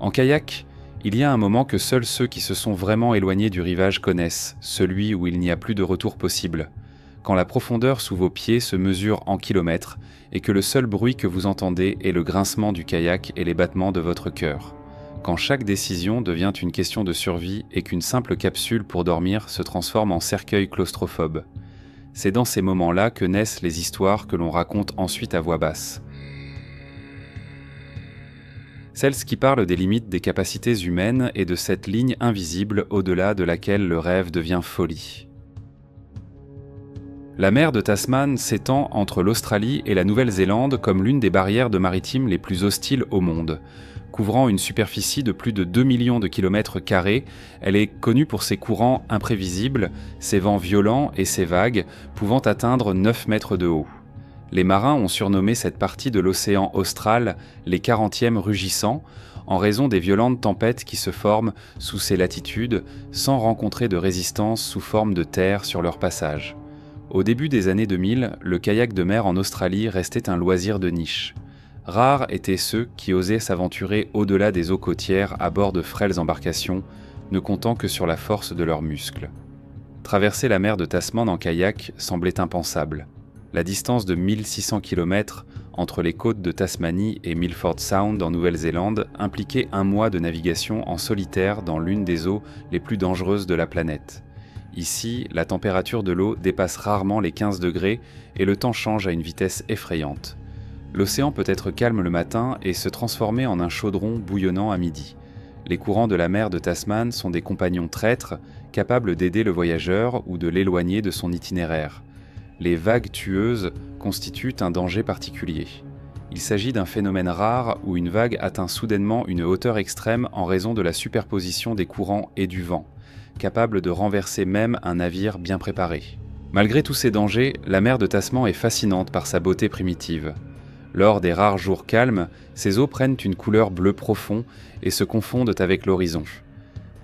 En kayak, il y a un moment que seuls ceux qui se sont vraiment éloignés du rivage connaissent, celui où il n'y a plus de retour possible. Quand la profondeur sous vos pieds se mesure en kilomètres et que le seul bruit que vous entendez est le grincement du kayak et les battements de votre cœur. Quand chaque décision devient une question de survie et qu'une simple capsule pour dormir se transforme en cercueil claustrophobe. C'est dans ces moments-là que naissent les histoires que l'on raconte ensuite à voix basse. Celles qui parlent des limites des capacités humaines et de cette ligne invisible au-delà de laquelle le rêve devient folie. La mer de Tasman s'étend entre l'Australie et la Nouvelle-Zélande comme l'une des barrières de maritimes les plus hostiles au monde. Couvrant une superficie de plus de 2 millions de kilomètres carrés, elle est connue pour ses courants imprévisibles, ses vents violents et ses vagues pouvant atteindre 9 mètres de haut. Les marins ont surnommé cette partie de l'océan austral les 40e rugissants, en raison des violentes tempêtes qui se forment sous ces latitudes sans rencontrer de résistance sous forme de terre sur leur passage. Au début des années 2000, le kayak de mer en Australie restait un loisir de niche. Rares étaient ceux qui osaient s'aventurer au-delà des eaux côtières à bord de frêles embarcations, ne comptant que sur la force de leurs muscles. Traverser la mer de Tasman en kayak semblait impensable. La distance de 1600 km entre les côtes de Tasmanie et Milford Sound en Nouvelle-Zélande impliquait un mois de navigation en solitaire dans l'une des eaux les plus dangereuses de la planète. Ici, la température de l'eau dépasse rarement les 15 degrés et le temps change à une vitesse effrayante. L'océan peut être calme le matin et se transformer en un chaudron bouillonnant à midi. Les courants de la mer de Tasman sont des compagnons traîtres, capables d'aider le voyageur ou de l'éloigner de son itinéraire. Les vagues tueuses constituent un danger particulier. Il s'agit d'un phénomène rare où une vague atteint soudainement une hauteur extrême en raison de la superposition des courants et du vent, capable de renverser même un navire bien préparé. Malgré tous ces dangers, la mer de Tasman est fascinante par sa beauté primitive. Lors des rares jours calmes, ses eaux prennent une couleur bleu profond et se confondent avec l'horizon.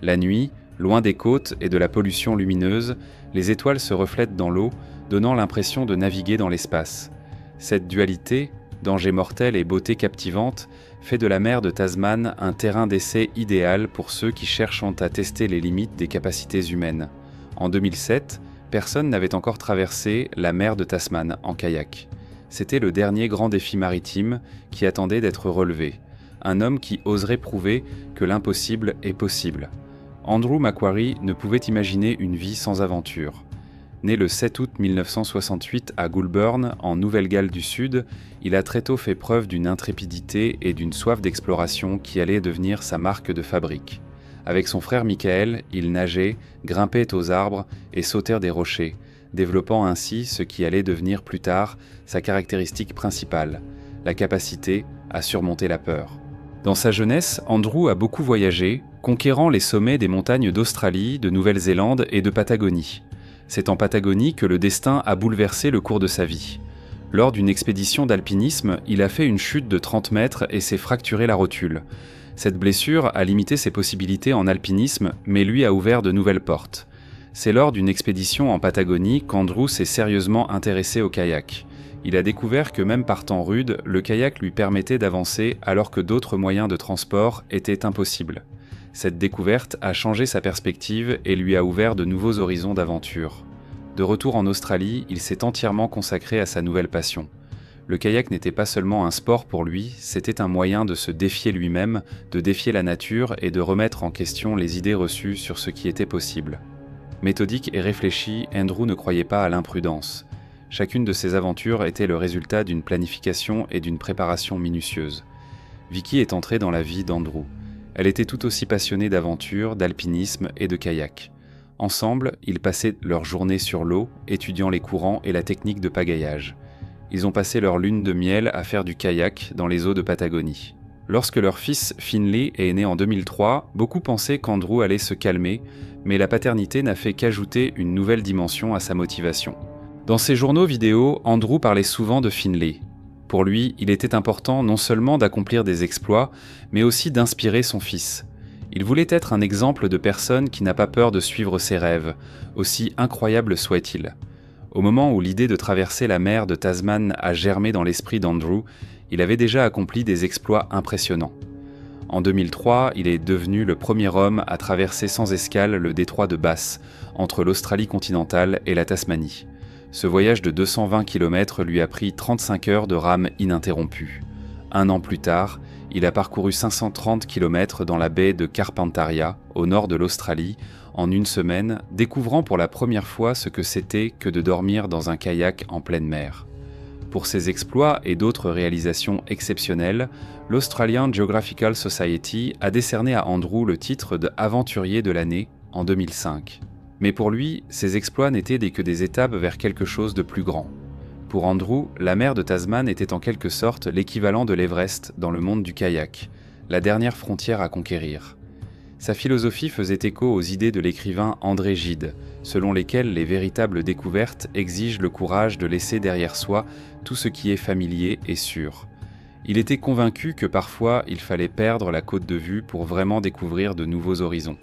La nuit, loin des côtes et de la pollution lumineuse, les étoiles se reflètent dans l'eau, donnant l'impression de naviguer dans l'espace. Cette dualité, danger mortel et beauté captivante, fait de la mer de Tasman un terrain d'essai idéal pour ceux qui cherchent à tester les limites des capacités humaines. En 2007, personne n'avait encore traversé la mer de Tasman en kayak. C'était le dernier grand défi maritime qui attendait d'être relevé. Un homme qui oserait prouver que l'impossible est possible. Andrew Macquarie ne pouvait imaginer une vie sans aventure. Né le 7 août 1968 à Goulburn, en Nouvelle-Galles du Sud, il a très tôt fait preuve d'une intrépidité et d'une soif d'exploration qui allait devenir sa marque de fabrique. Avec son frère Michael, il nageait, grimpait aux arbres et sautait des rochers, développant ainsi ce qui allait devenir plus tard sa caractéristique principale, la capacité à surmonter la peur. Dans sa jeunesse, Andrew a beaucoup voyagé, conquérant les sommets des montagnes d'Australie, de Nouvelle-Zélande et de Patagonie. C'est en Patagonie que le destin a bouleversé le cours de sa vie. Lors d'une expédition d'alpinisme, il a fait une chute de 30 mètres et s'est fracturé la rotule. Cette blessure a limité ses possibilités en alpinisme, mais lui a ouvert de nouvelles portes. C'est lors d'une expédition en Patagonie qu'Andrew s'est sérieusement intéressé au kayak. Il a découvert que même par temps rude, le kayak lui permettait d'avancer alors que d'autres moyens de transport étaient impossibles. Cette découverte a changé sa perspective et lui a ouvert de nouveaux horizons d'aventure. De retour en Australie, il s'est entièrement consacré à sa nouvelle passion. Le kayak n'était pas seulement un sport pour lui, c'était un moyen de se défier lui-même, de défier la nature et de remettre en question les idées reçues sur ce qui était possible. Méthodique et réfléchi, Andrew ne croyait pas à l'imprudence. Chacune de ses aventures était le résultat d'une planification et d'une préparation minutieuse. Vicky est entrée dans la vie d'Andrew. Elle était tout aussi passionnée d'aventure, d'alpinisme et de kayak. Ensemble, ils passaient leurs journées sur l'eau, étudiant les courants et la technique de pagayage. Ils ont passé leur lune de miel à faire du kayak dans les eaux de Patagonie. Lorsque leur fils Finley est né en 2003, beaucoup pensaient qu'Andrew allait se calmer, mais la paternité n'a fait qu'ajouter une nouvelle dimension à sa motivation. Dans ses journaux vidéo, Andrew parlait souvent de Finley. Pour lui, il était important non seulement d'accomplir des exploits, mais aussi d'inspirer son fils. Il voulait être un exemple de personne qui n'a pas peur de suivre ses rêves, aussi incroyable soit-il. Au moment où l'idée de traverser la mer de Tasman a germé dans l'esprit d'Andrew, il avait déjà accompli des exploits impressionnants. En 2003, il est devenu le premier homme à traverser sans escale le détroit de Bass, entre l'Australie continentale et la Tasmanie. Ce voyage de 220 km lui a pris 35 heures de rame ininterrompue. Un an plus tard, il a parcouru 530 km dans la baie de Carpentaria, au nord de l'Australie, en une semaine, découvrant pour la première fois ce que c'était que de dormir dans un kayak en pleine mer. Pour ses exploits et d'autres réalisations exceptionnelles, l'Australian Geographical Society a décerné à Andrew le titre de aventurier de l'année en 2005. Mais pour lui, ces exploits n'étaient que des étapes vers quelque chose de plus grand. Pour Andrew, la mer de Tasman était en quelque sorte l'équivalent de l'Everest dans le monde du kayak, la dernière frontière à conquérir. Sa philosophie faisait écho aux idées de l'écrivain André Gide, selon lesquelles les véritables découvertes exigent le courage de laisser derrière soi tout ce qui est familier et sûr. Il était convaincu que parfois il fallait perdre la côte de vue pour vraiment découvrir de nouveaux horizons.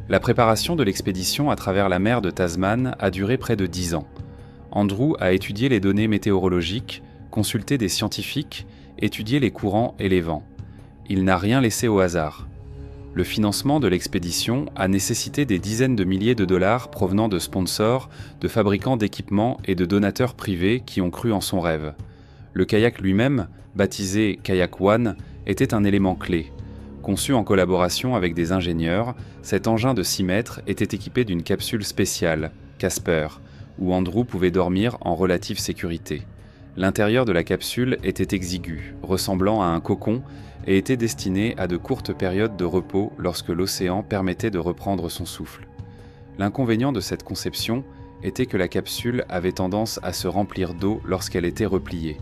La préparation de l'expédition à travers la mer de Tasman a duré près de 10 ans. Andrew a étudié les données météorologiques, consulté des scientifiques, étudié les courants et les vents. Il n'a rien laissé au hasard. Le financement de l'expédition a nécessité des dizaines de milliers de dollars provenant de sponsors, de fabricants d'équipements et de donateurs privés qui ont cru en son rêve. Le kayak lui-même, baptisé Kayak One, était un élément clé. Conçu en collaboration avec des ingénieurs, cet engin de 6 mètres était équipé d'une capsule spéciale, Casper, où Andrew pouvait dormir en relative sécurité. L'intérieur de la capsule était exigu, ressemblant à un cocon, et était destiné à de courtes périodes de repos lorsque l'océan permettait de reprendre son souffle. L'inconvénient de cette conception était que la capsule avait tendance à se remplir d'eau lorsqu'elle était repliée,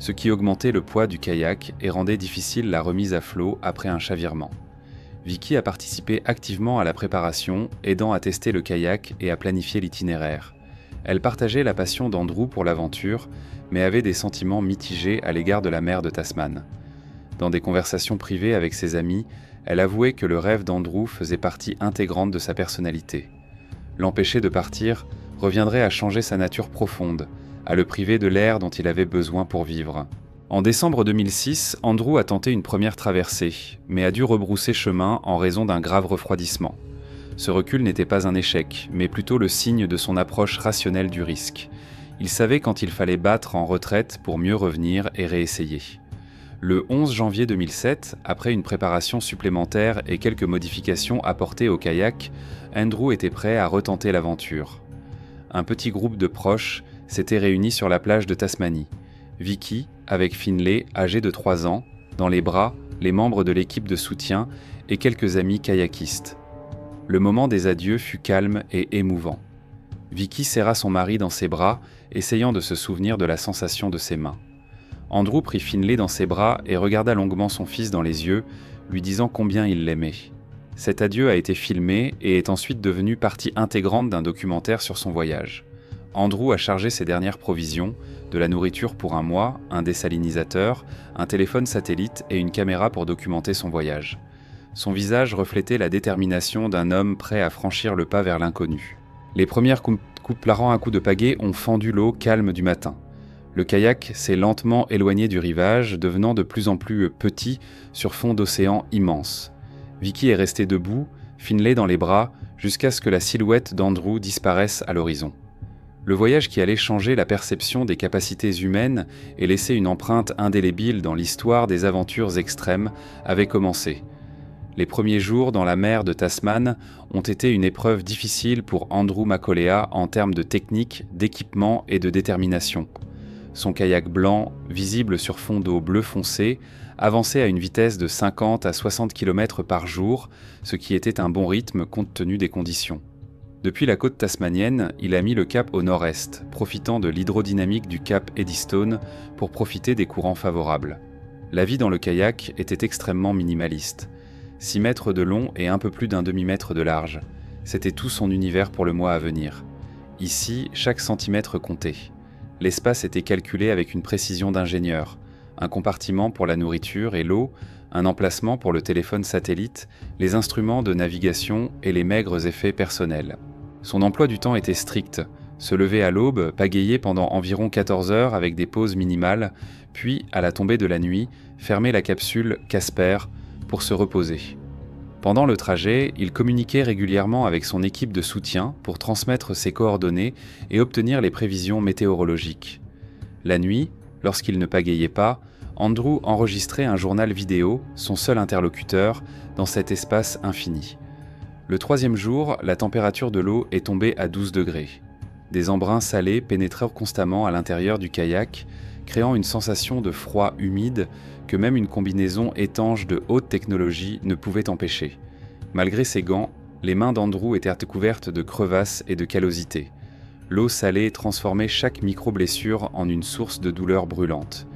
ce qui augmentait le poids du kayak et rendait difficile la remise à flot après un chavirement. Vicky a participé activement à la préparation, aidant à tester le kayak et à planifier l'itinéraire. Elle partageait la passion d'Andrew pour l'aventure, mais avait des sentiments mitigés à l'égard de la mer de Tasman. Dans des conversations privées avec ses amis, elle avouait que le rêve d'Andrew faisait partie intégrante de sa personnalité. L'empêcher de partir reviendrait à changer sa nature profonde, à le priver de l'air dont il avait besoin pour vivre. En décembre 2006, Andrew a tenté une première traversée, mais a dû rebrousser chemin en raison d'un grave refroidissement. Ce recul n'était pas un échec, mais plutôt le signe de son approche rationnelle du risque. Il savait quand il fallait battre en retraite pour mieux revenir et réessayer. Le 11 janvier 2007, après une préparation supplémentaire et quelques modifications apportées au kayak, Andrew était prêt à retenter l'aventure. Un petit groupe de proches s'était réuni sur la plage de Tasmanie. Vicky, avec Finlay, âgé de 3 ans, dans les bras, les membres de l'équipe de soutien et quelques amis kayakistes. Le moment des adieux fut calme et émouvant. Vicky serra son mari dans ses bras, essayant de se souvenir de la sensation de ses mains. Andrew prit Finlay dans ses bras et regarda longuement son fils dans les yeux, lui disant combien il l'aimait. Cet adieu a été filmé et est ensuite devenu partie intégrante d'un documentaire sur son voyage. Andrew a chargé ses dernières provisions, de la nourriture pour un mois, un désalinisateur, un téléphone satellite et une caméra pour documenter son voyage. Son visage reflétait la détermination d'un homme prêt à franchir le pas vers l'inconnu. Les premières coupes planant à coups de pagaie ont fendu l'eau calme du matin. Le kayak s'est lentement éloigné du rivage, devenant de plus en plus petit sur fond d'océan immense. Vicky est restée debout, Finlay dans les bras, jusqu'à ce que la silhouette d'Andrew disparaisse à l'horizon. Le voyage qui allait changer la perception des capacités humaines et laisser une empreinte indélébile dans l'histoire des aventures extrêmes avait commencé. Les premiers jours dans la mer de Tasman ont été une épreuve difficile pour Andrew Macaulea en termes de technique, d'équipement et de détermination. Son kayak blanc, visible sur fond d'eau bleu foncé, avançait à une vitesse de 50 à 60 km par jour, ce qui était un bon rythme compte tenu des conditions. Depuis la côte tasmanienne, il a mis le cap au nord-est, profitant de l'hydrodynamique du cap Eddystone pour profiter des courants favorables. La vie dans le kayak était extrêmement minimaliste. 6 mètres de long et un peu plus d'un demi-mètre de large. C'était tout son univers pour le mois à venir. Ici, chaque centimètre comptait. L'espace était calculé avec une précision d'ingénieur. Un compartiment pour la nourriture et l'eau, un emplacement pour le téléphone satellite, les instruments de navigation et les maigres effets personnels. Son emploi du temps était strict. Se lever à l'aube, pagayer pendant environ 14 heures avec des pauses minimales, puis, à la tombée de la nuit, fermer la capsule Casper pour se reposer. Pendant le trajet, il communiquait régulièrement avec son équipe de soutien pour transmettre ses coordonnées et obtenir les prévisions météorologiques. La nuit, lorsqu'il ne pagayait pas, Andrew enregistrait un journal vidéo, son seul interlocuteur, dans cet espace infini. Le 3e jour, la température de l'eau est tombée à 12 degrés. Des embruns salés pénétrèrent constamment à l'intérieur du kayak, créant une sensation de froid humide que même une combinaison étanche de haute technologie ne pouvait empêcher. Malgré ses gants, les mains d'Andrew étaient couvertes de crevasses et de callosités. L'eau salée transformait chaque micro-blessure en une source de douleur brûlante.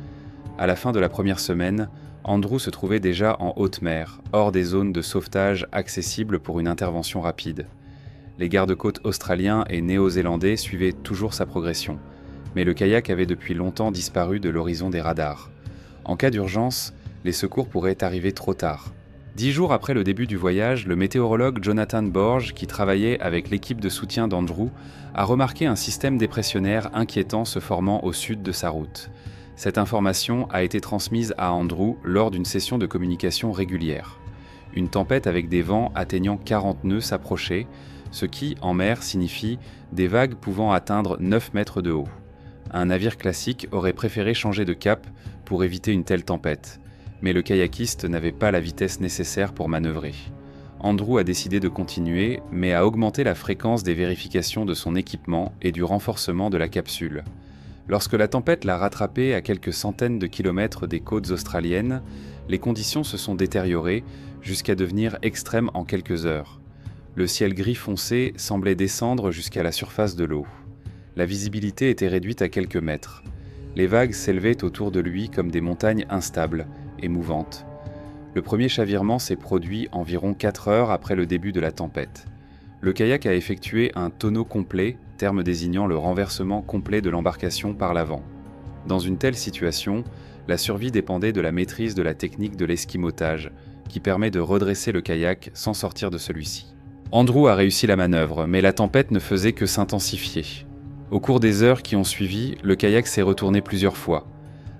À la fin de la première semaine, Andrew se trouvait déjà en haute mer, hors des zones de sauvetage accessibles pour une intervention rapide. Les gardes-côtes australiens et néo-zélandais suivaient toujours sa progression, mais le kayak avait depuis longtemps disparu de l'horizon des radars. En cas d'urgence, les secours pourraient arriver trop tard. 10 jours après le début du voyage, le météorologue Jonathan Borge, qui travaillait avec l'équipe de soutien d'Andrew, a remarqué un système dépressionnaire inquiétant se formant au sud de sa route. Cette information a été transmise à Andrew lors d'une session de communication régulière. Une tempête avec des vents atteignant 40 nœuds s'approchait, ce qui, en mer, signifie des vagues pouvant atteindre 9 mètres de haut. Un navire classique aurait préféré changer de cap pour éviter une telle tempête, mais le kayakiste n'avait pas la vitesse nécessaire pour manœuvrer. Andrew a décidé de continuer, mais a augmenté la fréquence des vérifications de son équipement et du renforcement de la capsule. Lorsque la tempête l'a rattrapé à quelques centaines de kilomètres des côtes australiennes, les conditions se sont détériorées jusqu'à devenir extrêmes en quelques heures. Le ciel gris foncé semblait descendre jusqu'à la surface de l'eau. La visibilité était réduite à quelques mètres. Les vagues s'élevaient autour de lui comme des montagnes instables et mouvantes. Le premier chavirement s'est produit environ 4 heures après le début de la tempête. Le kayak a effectué un tonneau complet, terme désignant le renversement complet de l'embarcation par l'avant. Dans une telle situation, la survie dépendait de la maîtrise de la technique de l'esquimotage, qui permet de redresser le kayak sans sortir de celui-ci. Andrew a réussi la manœuvre, mais la tempête ne faisait que s'intensifier. Au cours des heures qui ont suivi, le kayak s'est retourné plusieurs fois.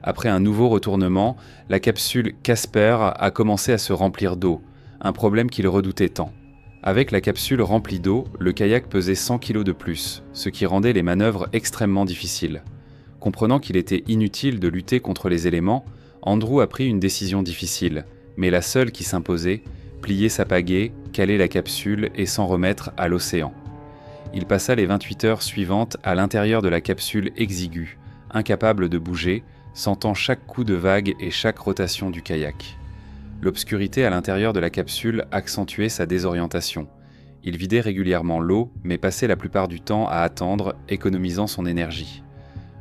Après un nouveau retournement, la capsule Casper a commencé à se remplir d'eau, un problème qu'il redoutait tant. Avec la capsule remplie d'eau, le kayak pesait 100 kg de plus, ce qui rendait les manœuvres extrêmement difficiles. Comprenant qu'il était inutile de lutter contre les éléments, Andrew a pris une décision difficile, mais la seule qui s'imposait, plier sa pagaie, caler la capsule et s'en remettre à l'océan. Il passa les 28 heures suivantes à l'intérieur de la capsule exiguë, incapable de bouger, sentant chaque coup de vague et chaque rotation du kayak. L'obscurité à l'intérieur de la capsule accentuait sa désorientation. Il vidait régulièrement l'eau, mais passait la plupart du temps à attendre, économisant son énergie.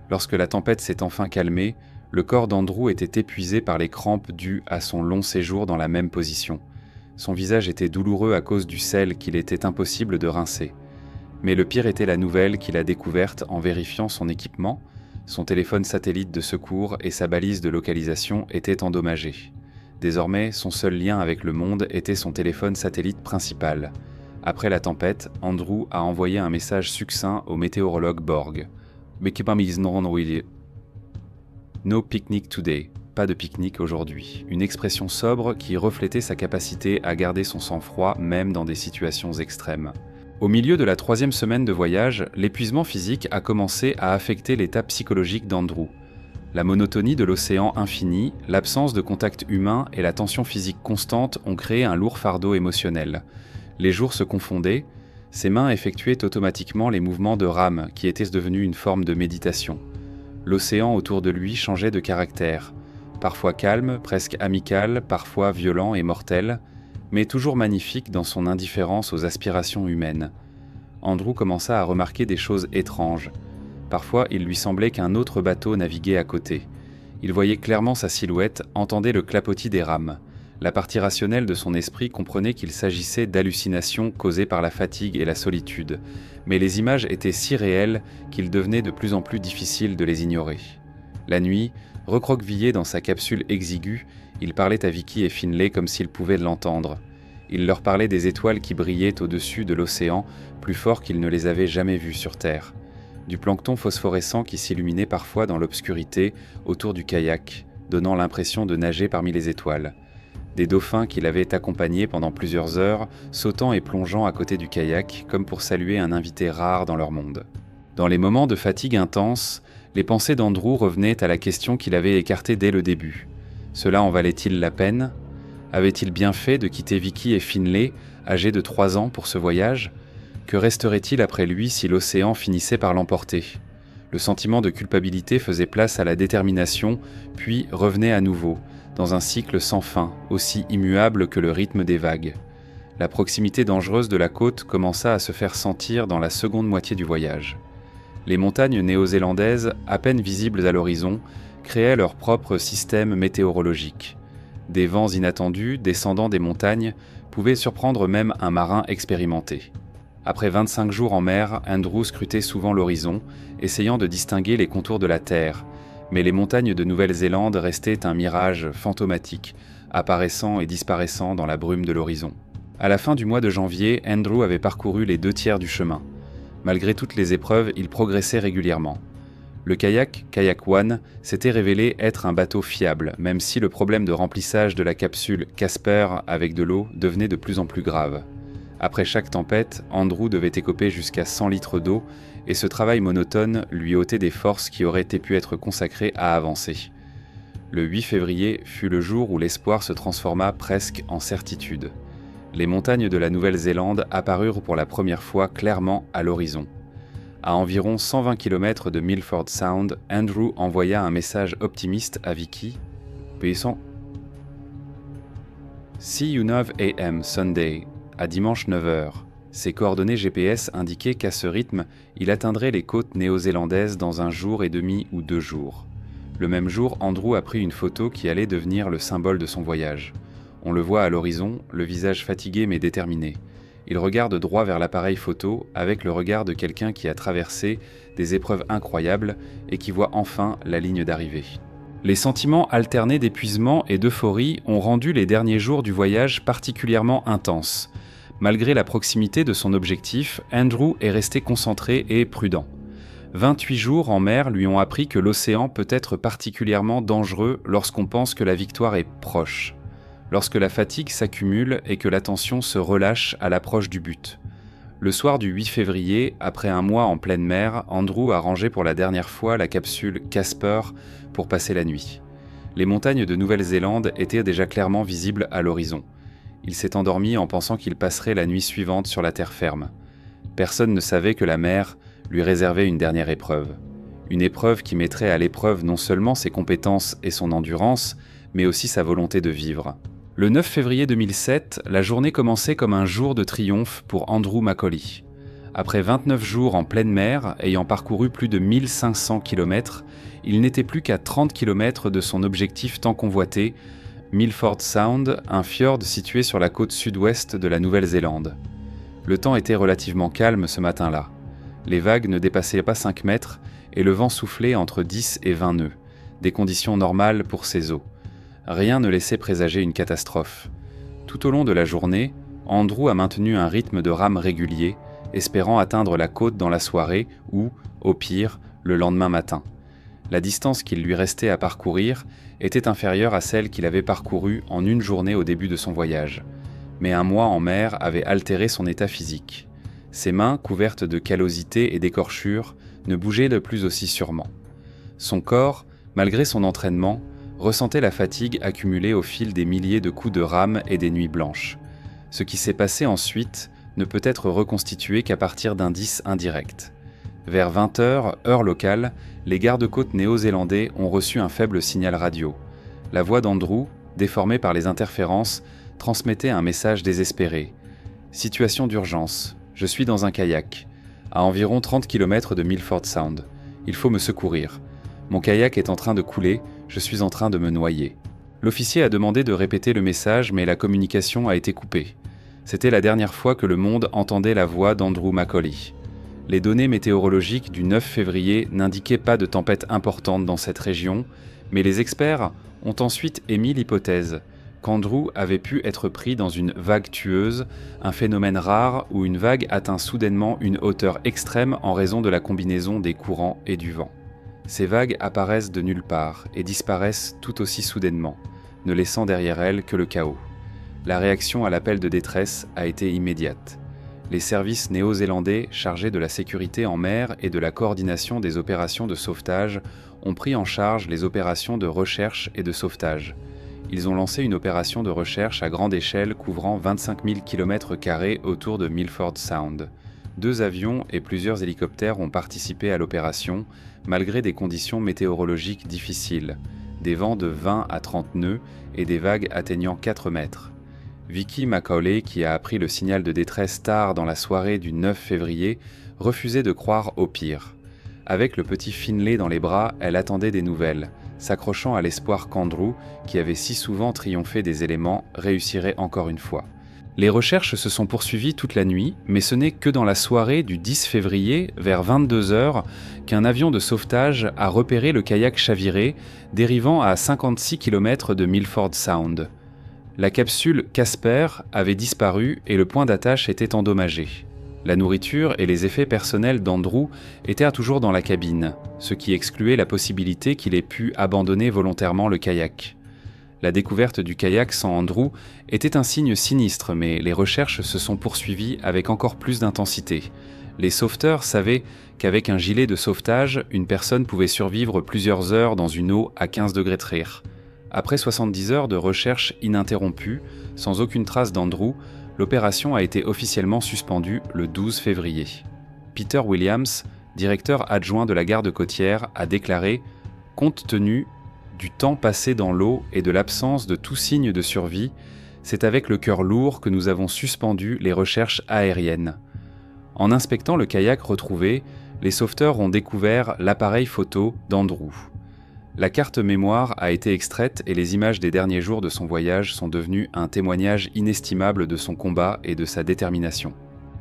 Lorsque la tempête s'est enfin calmée, le corps d'Andrew était épuisé par les crampes dues à son long séjour dans la même position. Son visage était douloureux à cause du sel qu'il était impossible de rincer. Mais le pire était la nouvelle qu'il a découverte en vérifiant son équipement. Son téléphone satellite de secours et sa balise de localisation étaient endommagés. Désormais, son seul lien avec le monde était son téléphone satellite principal. Après la tempête, Andrew a envoyé un message succinct au météorologue Borg. No picnic today. Pas de pique-nique aujourd'hui. Une expression sobre qui reflétait sa capacité à garder son sang-froid même dans des situations extrêmes. Au milieu de la 3e semaine de voyage, l'épuisement physique a commencé à affecter l'état psychologique d'Andrew. La monotonie de l'océan infini, l'absence de contact humain et la tension physique constante ont créé un lourd fardeau émotionnel. Les jours se confondaient, ses mains effectuaient automatiquement les mouvements de rame qui étaient devenus une forme de méditation. L'océan autour de lui changeait de caractère, parfois calme, presque amical, parfois violent et mortel, mais toujours magnifique dans son indifférence aux aspirations humaines. Andrew commença à remarquer des choses étranges. Parfois, il lui semblait qu'un autre bateau naviguait à côté. Il voyait clairement sa silhouette, entendait le clapotis des rames. La partie rationnelle de son esprit comprenait qu'il s'agissait d'hallucinations causées par la fatigue et la solitude, mais les images étaient si réelles qu'il devenait de plus en plus difficile de les ignorer. La nuit, recroquevillé dans sa capsule exiguë, il parlait à Vicky et Finlay comme s'ils pouvaient l'entendre. Il leur parlait des étoiles qui brillaient au-dessus de l'océan, plus fort qu'ils ne les avaient jamais vues sur Terre. Du plancton phosphorescent qui s'illuminait parfois dans l'obscurité autour du kayak, donnant l'impression de nager parmi les étoiles. Des dauphins qui l'avaient accompagné pendant plusieurs heures, sautant et plongeant à côté du kayak, comme pour saluer un invité rare dans leur monde. Dans les moments de fatigue intense, les pensées d'Andrew revenaient à la question qu'il avait écartée dès le début. Cela en valait-il la peine ? Avait-il bien fait de quitter Vicky et Finlay, âgés de 3 ans, pour ce voyage ? Que resterait-il après lui si l'océan finissait par l'emporter ? Le sentiment de culpabilité faisait place à la détermination, puis revenait à nouveau, dans un cycle sans fin, aussi immuable que le rythme des vagues. La proximité dangereuse de la côte commença à se faire sentir dans la seconde moitié du voyage. Les montagnes néo-zélandaises, à peine visibles à l'horizon, créaient leur propre système météorologique. Des vents inattendus descendant des montagnes pouvaient surprendre même un marin expérimenté. Après 25 jours en mer, Andrew scrutait souvent l'horizon, essayant de distinguer les contours de la Terre, mais les montagnes de Nouvelle-Zélande restaient un mirage fantomatique, apparaissant et disparaissant dans la brume de l'horizon. À la fin du mois de janvier, Andrew avait parcouru les 2/3 du chemin. Malgré toutes les épreuves, il progressait régulièrement. Le kayak, Kayak One, s'était révélé être un bateau fiable, même si le problème de remplissage de la capsule Casper avec de l'eau devenait de plus en plus grave. Après chaque tempête, Andrew devait écoper jusqu'à 100 litres d'eau, et ce travail monotone lui ôtait des forces qui auraient pu être consacrées à avancer. Le 8 février fut le jour où l'espoir se transforma presque en certitude. Les montagnes de la Nouvelle-Zélande apparurent pour la première fois clairement à l'horizon. À environ 120 km de Milford Sound, Andrew envoya un message optimiste à Vicky. Paissons. See you 9 a.m. Sunday, à dimanche 9h. Ses coordonnées GPS indiquaient qu'à ce rythme, il atteindrait les côtes néo-zélandaises dans 1 jour et demi ou 2 jours. Le même jour, Andrew a pris une photo qui allait devenir le symbole de son voyage. On le voit à l'horizon, le visage fatigué mais déterminé. Il regarde droit vers l'appareil photo avec le regard de quelqu'un qui a traversé des épreuves incroyables et qui voit enfin la ligne d'arrivée. Les sentiments alternés d'épuisement et d'euphorie ont rendu les derniers jours du voyage particulièrement intenses. Malgré la proximité de son objectif, Andrew est resté concentré et prudent. 28 jours en mer lui ont appris que l'océan peut être particulièrement dangereux lorsqu'on pense que la victoire est proche. Lorsque la fatigue s'accumule et que l'attention se relâche à l'approche du but. Le soir du 8 février, après un mois en pleine mer, Andrew a rangé pour la dernière fois la capsule Casper pour passer la nuit. Les montagnes de Nouvelle-Zélande étaient déjà clairement visibles à l'horizon. Il s'est endormi en pensant qu'il passerait la nuit suivante sur la terre ferme. Personne ne savait que la mer lui réservait une dernière épreuve. Une épreuve qui mettrait à l'épreuve non seulement ses compétences et son endurance, mais aussi sa volonté de vivre. Le 9 février 2007, la journée commençait comme un jour de triomphe pour Andrew Macaulay. Après 29 jours en pleine mer, ayant parcouru plus de 1500 km, il n'était plus qu'à 30 km de son objectif tant convoité, Milford Sound, un fjord situé sur la côte sud-ouest de la Nouvelle-Zélande. Le temps était relativement calme ce matin-là. Les vagues ne dépassaient pas 5 mètres et le vent soufflait entre 10 et 20 nœuds, des conditions normales pour ces eaux. Rien ne laissait présager une catastrophe. Tout au long de la journée, Andrew a maintenu un rythme de rame régulier, espérant atteindre la côte dans la soirée ou, au pire, le lendemain matin. La distance qu'il lui restait à parcourir était inférieure à celle qu'il avait parcourue en une journée au début de son voyage. Mais un mois en mer avait altéré son état physique. Ses mains, couvertes de callosités et d'écorchures, ne bougeaient de plus aussi sûrement. Son corps, malgré son entraînement, ressentait la fatigue accumulée au fil des milliers de coups de rame et des nuits blanches. Ce qui s'est passé ensuite ne peut être reconstitué qu'à partir d'indices indirects. Vers 20h, heure locale, les gardes-côtes néo-zélandais ont reçu un faible signal radio. La voix d'Andrew, déformée par les interférences, transmettait un message désespéré. « Situation d'urgence. Je suis dans un kayak. À environ 30 km de Milford Sound. Il faut me secourir. Mon kayak est en train de couler. Je suis en train de me noyer. » L'officier a demandé de répéter le message, mais la communication a été coupée. C'était la dernière fois que le monde entendait la voix d'Andrew Macaulay. Les données météorologiques du 9 février n'indiquaient pas de tempête importante dans cette région, mais les experts ont ensuite émis l'hypothèse qu'Andrew avait pu être pris dans une vague tueuse, un phénomène rare où une vague atteint soudainement une hauteur extrême en raison de la combinaison des courants et du vent. Ces vagues apparaissent de nulle part et disparaissent tout aussi soudainement, ne laissant derrière elles que le chaos. La réaction à l'appel de détresse a été immédiate. Les services néo-zélandais chargés de la sécurité en mer et de la coordination des opérations de sauvetage ont pris en charge les opérations de recherche et de sauvetage. Ils ont lancé une opération de recherche à grande échelle couvrant 25 000 km² autour de Milford Sound. 2 avions et plusieurs hélicoptères ont participé à l'opération, malgré des conditions météorologiques difficiles, des vents de 20 à 30 nœuds et des vagues atteignant 4 mètres. Vicky Macaulay, qui a appris le signal de détresse tard dans la soirée du 9 février, refusait de croire au pire. Avec le petit Finlay dans les bras, elle attendait des nouvelles, s'accrochant à l'espoir qu'Andrew, qui avait si souvent triomphé des éléments, réussirait encore une fois. Les recherches se sont poursuivies toute la nuit, mais ce n'est que dans la soirée du 10 février, vers 22 h, qu'un avion de sauvetage a repéré le kayak chaviré, dérivant à 56 km de Milford Sound. La capsule Casper avait disparu et le point d'attache était endommagé. La nourriture et les effets personnels d'Andrew étaient toujours dans la cabine, ce qui excluait la possibilité qu'il ait pu abandonner volontairement le kayak. La découverte du kayak sans Andrew était un signe sinistre, mais les recherches se sont poursuivies avec encore plus d'intensité. Les sauveteurs savaient qu'avec un gilet de sauvetage, une personne pouvait survivre plusieurs heures dans une eau à 15 degrés de rire. Après 70 heures de recherche ininterrompue, sans aucune trace d'Andrew, l'opération a été officiellement suspendue le 12 février. Peter Williams, directeur adjoint de la garde côtière, a déclaré « Compte tenu du temps passé dans l'eau et de l'absence de tout signe de survie, c'est avec le cœur lourd que nous avons suspendu les recherches aériennes. » En inspectant le kayak retrouvé, les sauveteurs ont découvert l'appareil photo d'Andrew. La carte mémoire a été extraite et les images des derniers jours de son voyage sont devenues un témoignage inestimable de son combat et de sa détermination.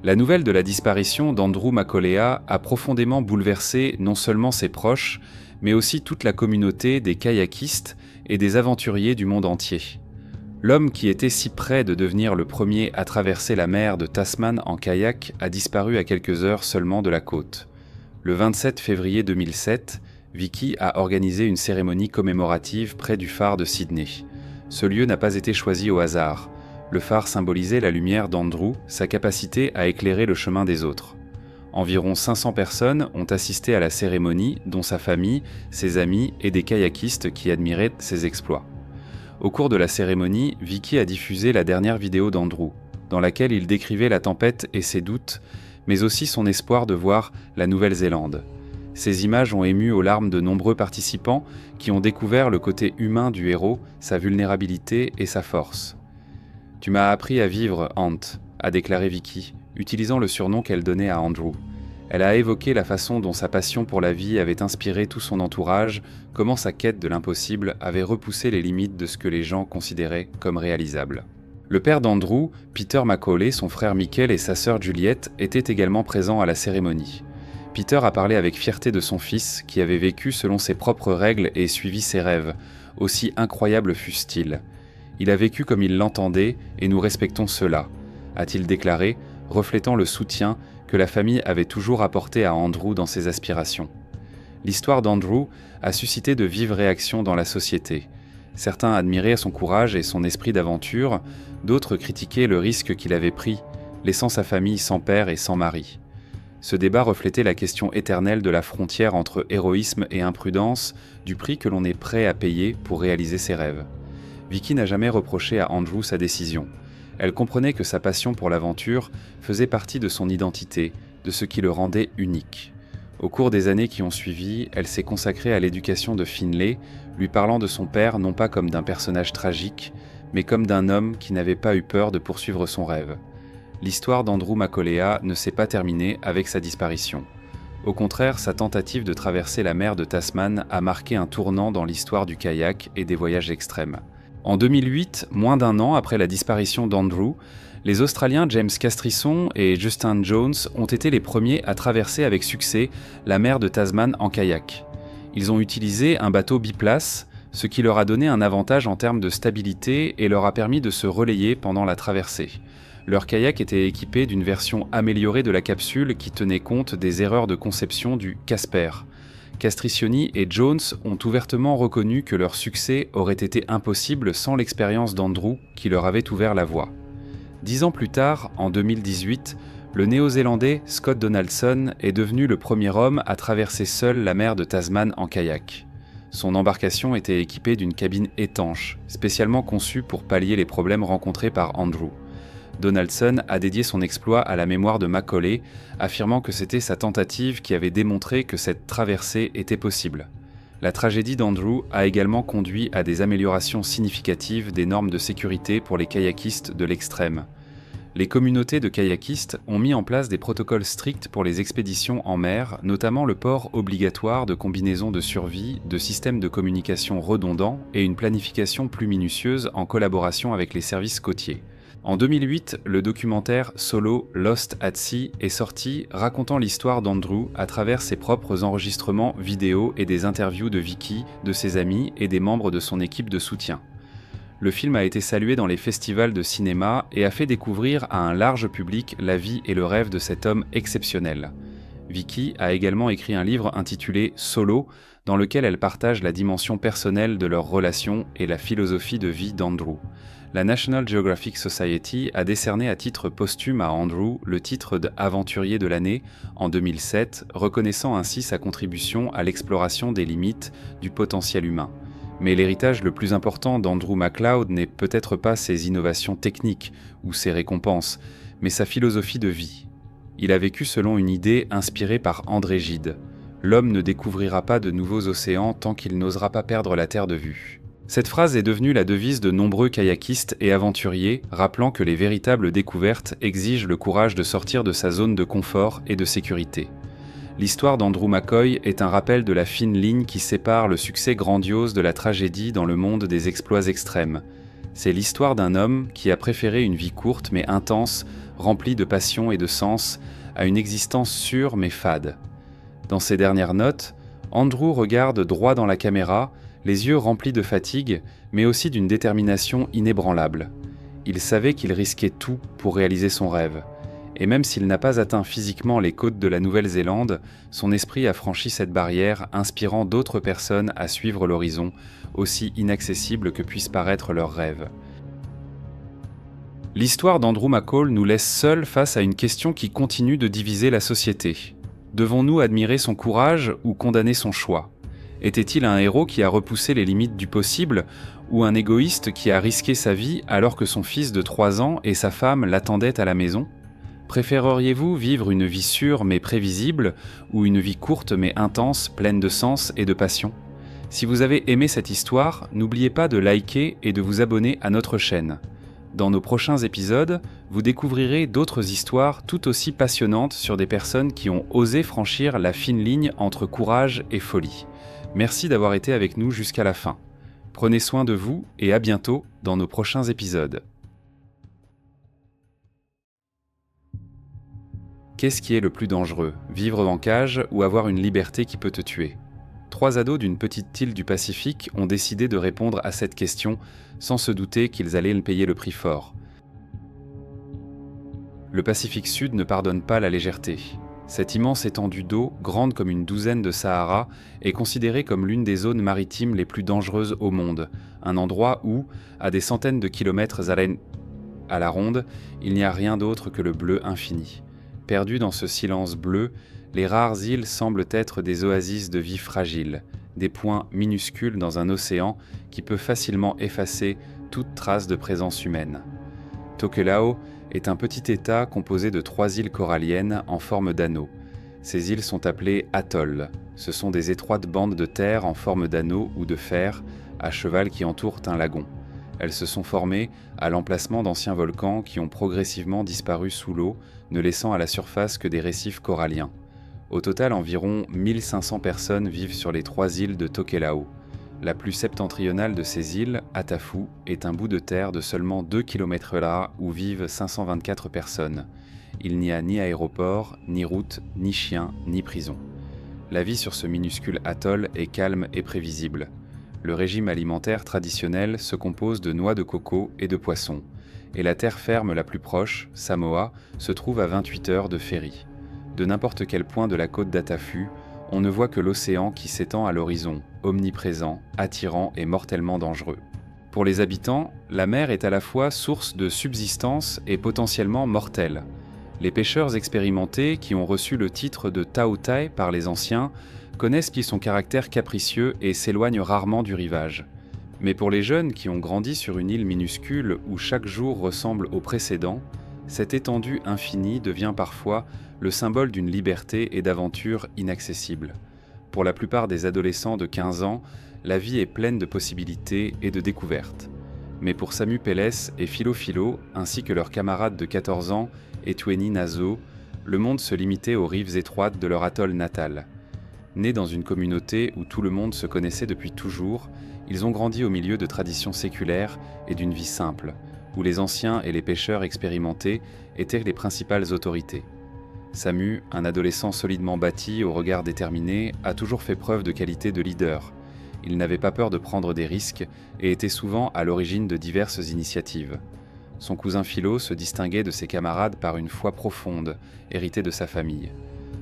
La nouvelle de la disparition d'Andrew Macaulay a profondément bouleversé non seulement ses proches, mais aussi toute la communauté des kayakistes et des aventuriers du monde entier. L'homme qui était si près de devenir le premier à traverser la mer de Tasman en kayak a disparu à quelques heures seulement de la côte. Le 27 février 2007, Vicky a organisé une cérémonie commémorative près du phare de Sydney. Ce lieu n'a pas été choisi au hasard. Le phare symbolisait la lumière d'Andrew, sa capacité à éclairer le chemin des autres. Environ 500 personnes ont assisté à la cérémonie, dont sa famille, ses amis et des kayakistes qui admiraient ses exploits. Au cours de la cérémonie, Vicky a diffusé la dernière vidéo d'Andrew, dans laquelle il décrivait la tempête et ses doutes, mais aussi son espoir de voir la Nouvelle-Zélande. Ces images ont ému aux larmes de nombreux participants qui ont découvert le côté humain du héros, sa vulnérabilité et sa force. « Tu m'as appris à vivre, Ant », a déclaré Vicky, utilisant le surnom qu'elle donnait à Andrew. Elle a évoqué la façon dont sa passion pour la vie avait inspiré tout son entourage, comment sa quête de l'impossible avait repoussé les limites de ce que les gens considéraient comme réalisable. Le père d'Andrew, Peter Macaulay, son frère Michael et sa sœur Juliette étaient également présents à la cérémonie. Peter a parlé avec fierté de son fils, qui avait vécu selon ses propres règles et suivi ses rêves, aussi incroyables fussent-ils. Il a vécu comme il l'entendait et nous respectons cela, a-t-il déclaré, reflétant le soutien que la famille avait toujours apporté à Andrew dans ses aspirations. L'histoire d'Andrew a suscité de vives réactions dans la société. Certains admiraient son courage et son esprit d'aventure, d'autres critiquaient le risque qu'il avait pris, laissant sa famille sans père et sans mari. Ce débat reflétait la question éternelle de la frontière entre héroïsme et imprudence, du prix que l'on est prêt à payer pour réaliser ses rêves. Vicky n'a jamais reproché à Andrew sa décision. Elle comprenait que sa passion pour l'aventure faisait partie de son identité, de ce qui le rendait unique. Au cours des années qui ont suivi, elle s'est consacrée à l'éducation de Finlay, lui parlant de son père non pas comme d'un personnage tragique, mais comme d'un homme qui n'avait pas eu peur de poursuivre son rêve. L'histoire d'Andrew Macaulay ne s'est pas terminée avec sa disparition. Au contraire, sa tentative de traverser la mer de Tasman a marqué un tournant dans l'histoire du kayak et des voyages extrêmes. En 2008, moins d'un an après la disparition d'Andrew, les Australiens James Castrisson et Justin Jones ont été les premiers à traverser avec succès la mer de Tasman en kayak. Ils ont utilisé un bateau biplace, ce qui leur a donné un avantage en termes de stabilité et leur a permis de se relayer pendant la traversée. Leur kayak était équipé d'une version améliorée de la capsule qui tenait compte des erreurs de conception du Casper. Castricioni et Jones ont ouvertement reconnu que leur succès aurait été impossible sans l'expérience d'Andrew qui leur avait ouvert la voie. 10 ans plus tard, en 2018, le Néo-Zélandais Scott Donaldson est devenu le premier homme à traverser seul la mer de Tasman en kayak. Son embarcation était équipée d'une cabine étanche, spécialement conçue pour pallier les problèmes rencontrés par Andrew. Donaldson a dédié son exploit à la mémoire de Macaulay, affirmant que c'était sa tentative qui avait démontré que cette traversée était possible. La tragédie d'Andrew a également conduit à des améliorations significatives des normes de sécurité pour les kayakistes de l'extrême. Les communautés de kayakistes ont mis en place des protocoles stricts pour les expéditions en mer, notamment le port obligatoire de combinaisons de survie, de systèmes de communication redondants et une planification plus minutieuse en collaboration avec les services côtiers. En 2008, le documentaire solo Lost at Sea est sorti, racontant l'histoire d'Andrew à travers ses propres enregistrements vidéo et des interviews de Vicky, de ses amis et des membres de son équipe de soutien. Le film a été salué dans les festivals de cinéma et a fait découvrir à un large public la vie et le rêve de cet homme exceptionnel. Vicky a également écrit un livre intitulé Solo, dans lequel elle partage la dimension personnelle de leur relation et la philosophie de vie d'Andrew. La National Geographic Society a décerné à titre posthume à Andrew le titre d'aventurier de l'année en 2007, reconnaissant ainsi sa contribution à l'exploration des limites du potentiel humain. Mais l'héritage le plus important d'Andrew McLeod n'est peut-être pas ses innovations techniques ou ses récompenses, mais sa philosophie de vie. Il a vécu selon une idée inspirée par André Gide. L'homme ne découvrira pas de nouveaux océans tant qu'il n'osera pas perdre la terre de vue. Cette phrase est devenue la devise de nombreux kayakistes et aventuriers, rappelant que les véritables découvertes exigent le courage de sortir de sa zone de confort et de sécurité. L'histoire d'Andrew McCoy est un rappel de la fine ligne qui sépare le succès grandiose de la tragédie dans le monde des exploits extrêmes. C'est l'histoire d'un homme qui a préféré une vie courte mais intense, remplie de passion et de sens, à une existence sûre mais fade. Dans ses dernières notes, Andrew regarde droit dans la caméra, les yeux remplis de fatigue, mais aussi d'une détermination inébranlable. Il savait qu'il risquait tout pour réaliser son rêve. Et même s'il n'a pas atteint physiquement les côtes de la Nouvelle-Zélande, son esprit a franchi cette barrière, inspirant d'autres personnes à suivre l'horizon, aussi inaccessible que puissent paraître leurs rêves. L'histoire d'Andrew McCall nous laisse seuls face à une question qui continue de diviser la société. Devons-nous admirer son courage ou condamner son choix ? Était-il un héros qui a repoussé les limites du possible, ou un égoïste qui a risqué sa vie alors que son fils de 3 ans et sa femme l'attendaient à la maison ? Préféreriez-vous vivre une vie sûre mais prévisible, ou une vie courte mais intense, pleine de sens et de passion ? Si vous avez aimé cette histoire, n'oubliez pas de liker et de vous abonner à notre chaîne. Dans nos prochains épisodes, vous découvrirez d'autres histoires tout aussi passionnantes sur des personnes qui ont osé franchir la fine ligne entre courage et folie. Merci d'avoir été avec nous jusqu'à la fin. Prenez soin de vous et à bientôt dans nos prochains épisodes. Qu'est-ce qui est le plus dangereux, vivre en cage ou avoir une liberté qui peut te tuer ? 3 ados d'une petite île du Pacifique ont décidé de répondre à cette question sans se douter qu'ils allaient payer le prix fort. Le Pacifique Sud ne pardonne pas la légèreté. Cette immense étendue d'eau, grande comme une douzaine de Sahara, est considérée comme l'une des zones maritimes les plus dangereuses au monde, un endroit où, à des centaines de kilomètres à la ronde, il n'y a rien d'autre que le bleu infini. Perdus dans ce silence bleu, les rares îles semblent être des oasis de vie fragile, des points minuscules dans un océan qui peut facilement effacer toute trace de présence humaine. Tokelau est un petit état composé de 3 îles coralliennes en forme d'anneau. Ces îles sont appelées atolls. Ce sont des étroites bandes de terre en forme d'anneau ou de fer, à cheval qui entourent un lagon. Elles se sont formées à l'emplacement d'anciens volcans qui ont progressivement disparu sous l'eau, ne laissant à la surface que des récifs coralliens. Au total, environ 1500 personnes vivent sur les 3 îles de Tokelau. La plus septentrionale de ces îles, Atafu, est un bout de terre de seulement 2 km là où vivent 524 personnes. Il n'y a ni aéroport, ni route, ni chien, ni prison. La vie sur ce minuscule atoll est calme et prévisible. Le régime alimentaire traditionnel se compose de noix de coco et de poissons, et la terre ferme la plus proche, Samoa, se trouve à 28 heures de ferry. De n'importe quel point de la côte d'Atafu, On ne voit que l'océan qui s'étend à l'horizon, omniprésent, attirant et mortellement dangereux. Pour les habitants, la mer est à la fois source de subsistance et potentiellement mortelle. Les pêcheurs expérimentés, qui ont reçu le titre de Taotai par les anciens, connaissent son caractère capricieux et s'éloignent rarement du rivage. Mais pour les jeunes qui ont grandi sur une île minuscule où chaque jour ressemble au précédent, cette étendue infinie devient parfois le symbole d'une liberté et d'aventure inaccessibles. Pour la plupart des adolescents de 15 ans, la vie est pleine de possibilités et de découvertes. Mais pour Samu Pélès et Philo Philo, ainsi que leurs camarades de 14 ans, Etweni Nazo, le monde se limitait aux rives étroites de leur atoll natal. Nés dans une communauté où tout le monde se connaissait depuis toujours, ils ont grandi au milieu de traditions séculaires et d'une vie simple, où les anciens et les pêcheurs expérimentés étaient les principales autorités. Samu, un adolescent solidement bâti, au regard déterminé, a toujours fait preuve de qualité de leader. Il n'avait pas peur de prendre des risques et était souvent à l'origine de diverses initiatives. Son cousin Philo se distinguait de ses camarades par une foi profonde, héritée de sa famille.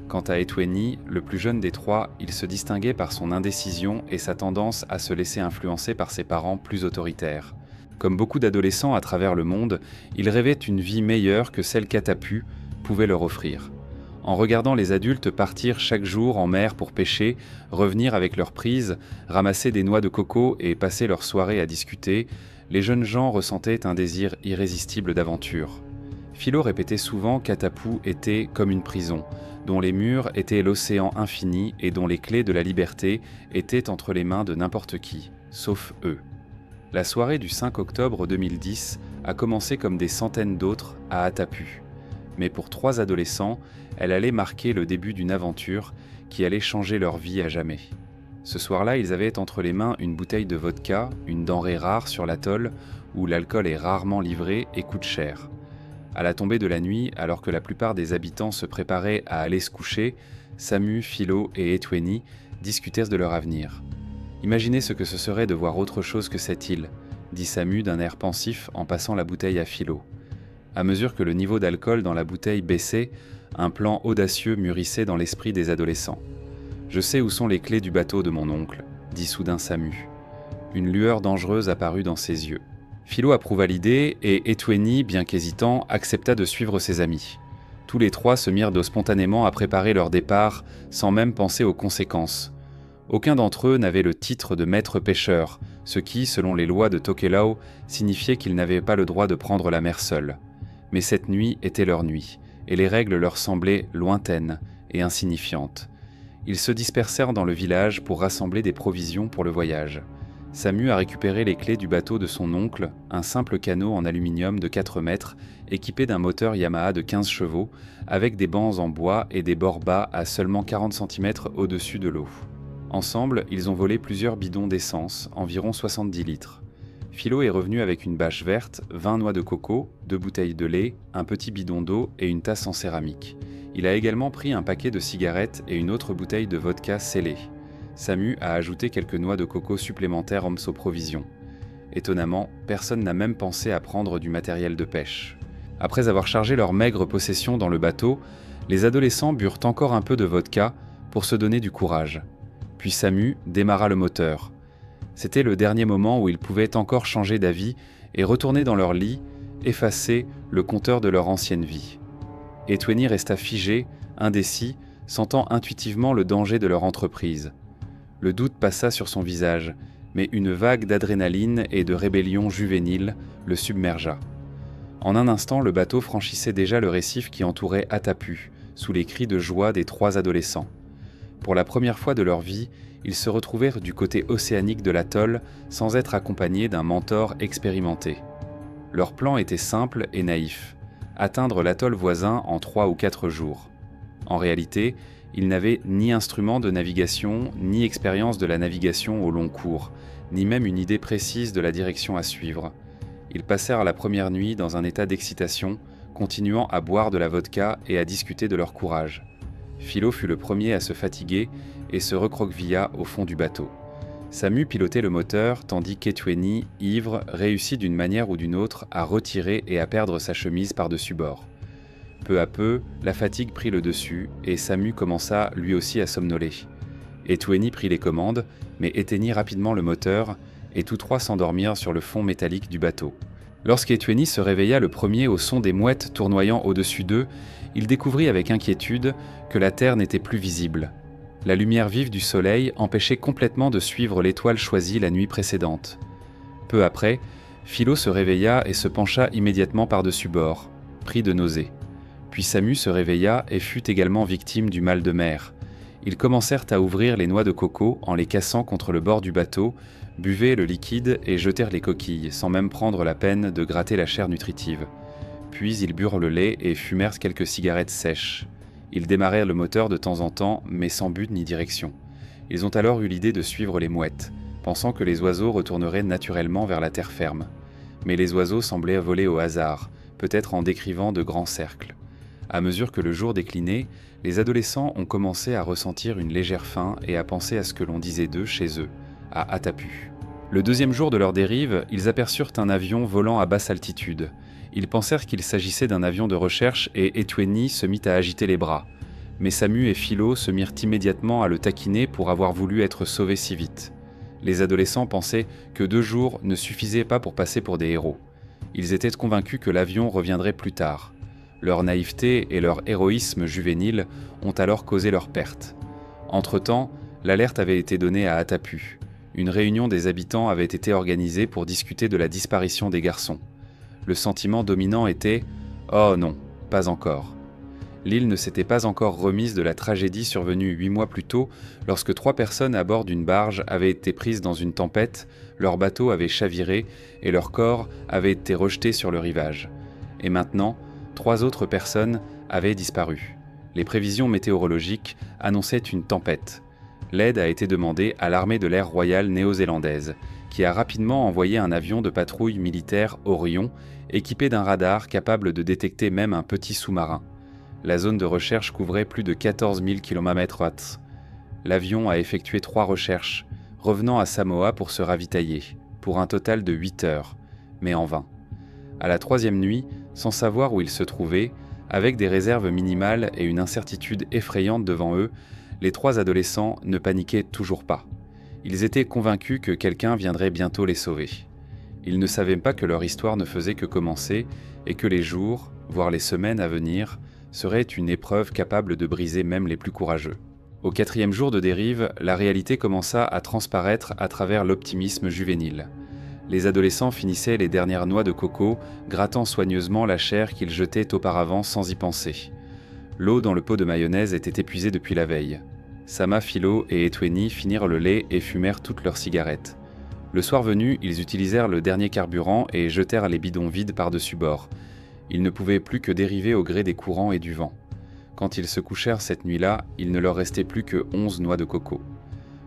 Quant à Etweni, le plus jeune des trois, il se distinguait par son indécision et sa tendance à se laisser influencer par ses parents plus autoritaires. Comme beaucoup d'adolescents à travers le monde, il rêvait une vie meilleure que celle qu'Atapu pouvait leur offrir. En regardant les adultes partir chaque jour en mer pour pêcher, revenir avec leurs prises, ramasser des noix de coco et passer leur soirée à discuter, les jeunes gens ressentaient un désir irrésistible d'aventure. Philo répétait souvent qu'Atapu était comme une prison, dont les murs étaient l'océan infini et dont les clés de la liberté étaient entre les mains de n'importe qui, sauf eux. La soirée du 5 octobre 2010 a commencé comme des centaines d'autres à Atapu. Mais pour 3 adolescents, elle allait marquer le début d'une aventure qui allait changer leur vie à jamais. Ce soir-là, ils avaient entre les mains une bouteille de vodka, une denrée rare sur l'atoll, où l'alcool est rarement livré et coûte cher. À la tombée de la nuit, alors que la plupart des habitants se préparaient à aller se coucher, Samu, Philo et Etweni discutèrent de leur avenir. « Imaginez ce que ce serait de voir autre chose que cette île », dit Samu d'un air pensif en passant la bouteille à Philo. À mesure que le niveau d'alcool dans la bouteille baissait, un plan audacieux mûrissait dans l'esprit des adolescents. « Je sais où sont les clés du bateau de mon oncle », dit soudain Samu. Une lueur dangereuse apparut dans ses yeux. Philo approuva l'idée et Etweni, bien qu'hésitant, accepta de suivre ses amis. Tous les trois se mirent spontanément à préparer leur départ, sans même penser aux conséquences. Aucun d'entre eux n'avait le titre de maître pêcheur, ce qui, selon les lois de Tokelau, signifiait qu'ils n'avaient pas le droit de prendre la mer seuls. Mais cette nuit était leur nuit, et les règles leur semblaient lointaines et insignifiantes. Ils se dispersèrent dans le village pour rassembler des provisions pour le voyage. Samu a récupéré les clés du bateau de son oncle, un simple canot en aluminium de 4 mètres, équipé d'un moteur Yamaha de 15 chevaux, avec des bancs en bois et des bords bas à seulement 40 cm au-dessus de l'eau. Ensemble, ils ont volé plusieurs bidons d'essence, environ 70 litres. Philo est revenu avec une bâche verte, 20 noix de coco, 2 bouteilles de lait, un petit bidon d'eau et une tasse en céramique. Il a également pris un paquet de cigarettes et une autre bouteille de vodka scellée. Samu a ajouté quelques noix de coco supplémentaires aux provisions. Étonnamment, personne n'a même pensé à prendre du matériel de pêche. Après avoir chargé leurs maigres possessions dans le bateau, les adolescents burent encore un peu de vodka pour se donner du courage. Puis Samu démarra le moteur. C'était le dernier moment où ils pouvaient encore changer d'avis et retourner dans leur lit, effacer le compteur de leur ancienne vie. Etweni resta figé, indécis, sentant intuitivement le danger de leur entreprise. Le doute passa sur son visage, mais une vague d'adrénaline et de rébellion juvénile le submergea. En un instant, le bateau franchissait déjà le récif qui entourait Atapu, sous les cris de joie des 3 adolescents. Pour la première fois de leur vie, ils se retrouvèrent du côté océanique de l'atoll sans être accompagnés d'un mentor expérimenté. Leur plan était simple et naïf, atteindre l'atoll voisin en 3 ou 4 jours. En réalité, ils n'avaient ni instrument de navigation, ni expérience de la navigation au long cours, ni même une idée précise de la direction à suivre. Ils passèrent la première nuit dans un état d'excitation, continuant à boire de la vodka et à discuter de leur courage. Philo fut le premier à se fatiguer et se recroquevilla au fond du bateau. Samu pilotait le moteur, tandis qu'Etweni, ivre, réussit d'une manière ou d'une autre à retirer et à perdre sa chemise par-dessus bord. Peu à peu, la fatigue prit le dessus et Samu commença lui aussi à somnoler. Etweni prit les commandes, mais éteignit rapidement le moteur, et tous trois s'endormirent sur le fond métallique du bateau. Lorsqu'Etweni se réveilla le premier au son des mouettes tournoyant au-dessus d'eux, il découvrit avec inquiétude que la terre n'était plus visible. La lumière vive du soleil empêchait complètement de suivre l'étoile choisie la nuit précédente. Peu après, Philo se réveilla et se pencha immédiatement par-dessus bord, pris de nausées. Puis Samu se réveilla et fut également victime du mal de mer. Ils commencèrent à ouvrir les noix de coco en les cassant contre le bord du bateau, buvaient le liquide et jetèrent les coquilles, sans même prendre la peine de gratter la chair nutritive. Puis ils burent le lait et fumèrent quelques cigarettes sèches. Ils démarrèrent le moteur de temps en temps, mais sans but ni direction. Ils ont alors eu l'idée de suivre les mouettes, pensant que les oiseaux retourneraient naturellement vers la terre ferme. Mais les oiseaux semblaient voler au hasard, peut-être en décrivant de grands cercles. À mesure que le jour déclinait, les adolescents ont commencé à ressentir une légère faim et à penser à ce que l'on disait d'eux chez eux, à Atapu. Le deuxième jour de leur dérive, ils aperçurent un avion volant à basse altitude. Ils pensèrent qu'il s'agissait d'un avion de recherche et Etweni se mit à agiter les bras. Mais Samu et Philo se mirent immédiatement à le taquiner pour avoir voulu être sauvés si vite. Les adolescents pensaient que 2 jours ne suffisaient pas pour passer pour des héros. Ils étaient convaincus que l'avion reviendrait plus tard. Leur naïveté et leur héroïsme juvénile ont alors causé leur perte. Entre-temps, l'alerte avait été donnée à Atapu. Une réunion des habitants avait été organisée pour discuter de la disparition des garçons. Le sentiment dominant était « Oh non, pas encore ». L'île ne s'était pas encore remise de la tragédie survenue 8 mois plus tôt, lorsque 3 personnes à bord d'une barge avaient été prises dans une tempête, leur bateau avait chaviré et leur corps avait été rejeté sur le rivage. Et maintenant, 3 autres personnes avaient disparu. Les prévisions météorologiques annonçaient une tempête. L'aide a été demandée à l'armée de l'air royale néo-zélandaise, qui a rapidement envoyé un avion de patrouille militaire Orion, équipé d'un radar capable de détecter même un petit sous-marin. La zone de recherche couvrait plus de 14 000 km/h. L'avion a effectué 3 recherches, revenant à Samoa pour se ravitailler, pour un total de 8 heures, mais en vain. À la 3e nuit, sans savoir où ils se trouvaient, avec des réserves minimales et une incertitude effrayante devant eux, les 3 adolescents ne paniquaient toujours pas. Ils étaient convaincus que quelqu'un viendrait bientôt les sauver. Ils ne savaient pas que leur histoire ne faisait que commencer et que les jours, voire les semaines à venir, seraient une épreuve capable de briser même les plus courageux. Au 4e jour de dérive, la réalité commença à transparaître à travers l'optimisme juvénile. Les adolescents finissaient les dernières noix de coco, grattant soigneusement la chair qu'ils jetaient auparavant sans y penser. L'eau dans le pot de mayonnaise était épuisée depuis la veille. Sama, Philo et Etweni finirent le lait et fumèrent toutes leurs cigarettes. Le soir venu, ils utilisèrent le dernier carburant et jetèrent les bidons vides par-dessus bord. Ils ne pouvaient plus que dériver au gré des courants et du vent. Quand ils se couchèrent cette nuit-là, il ne leur restait plus que 11 noix de coco.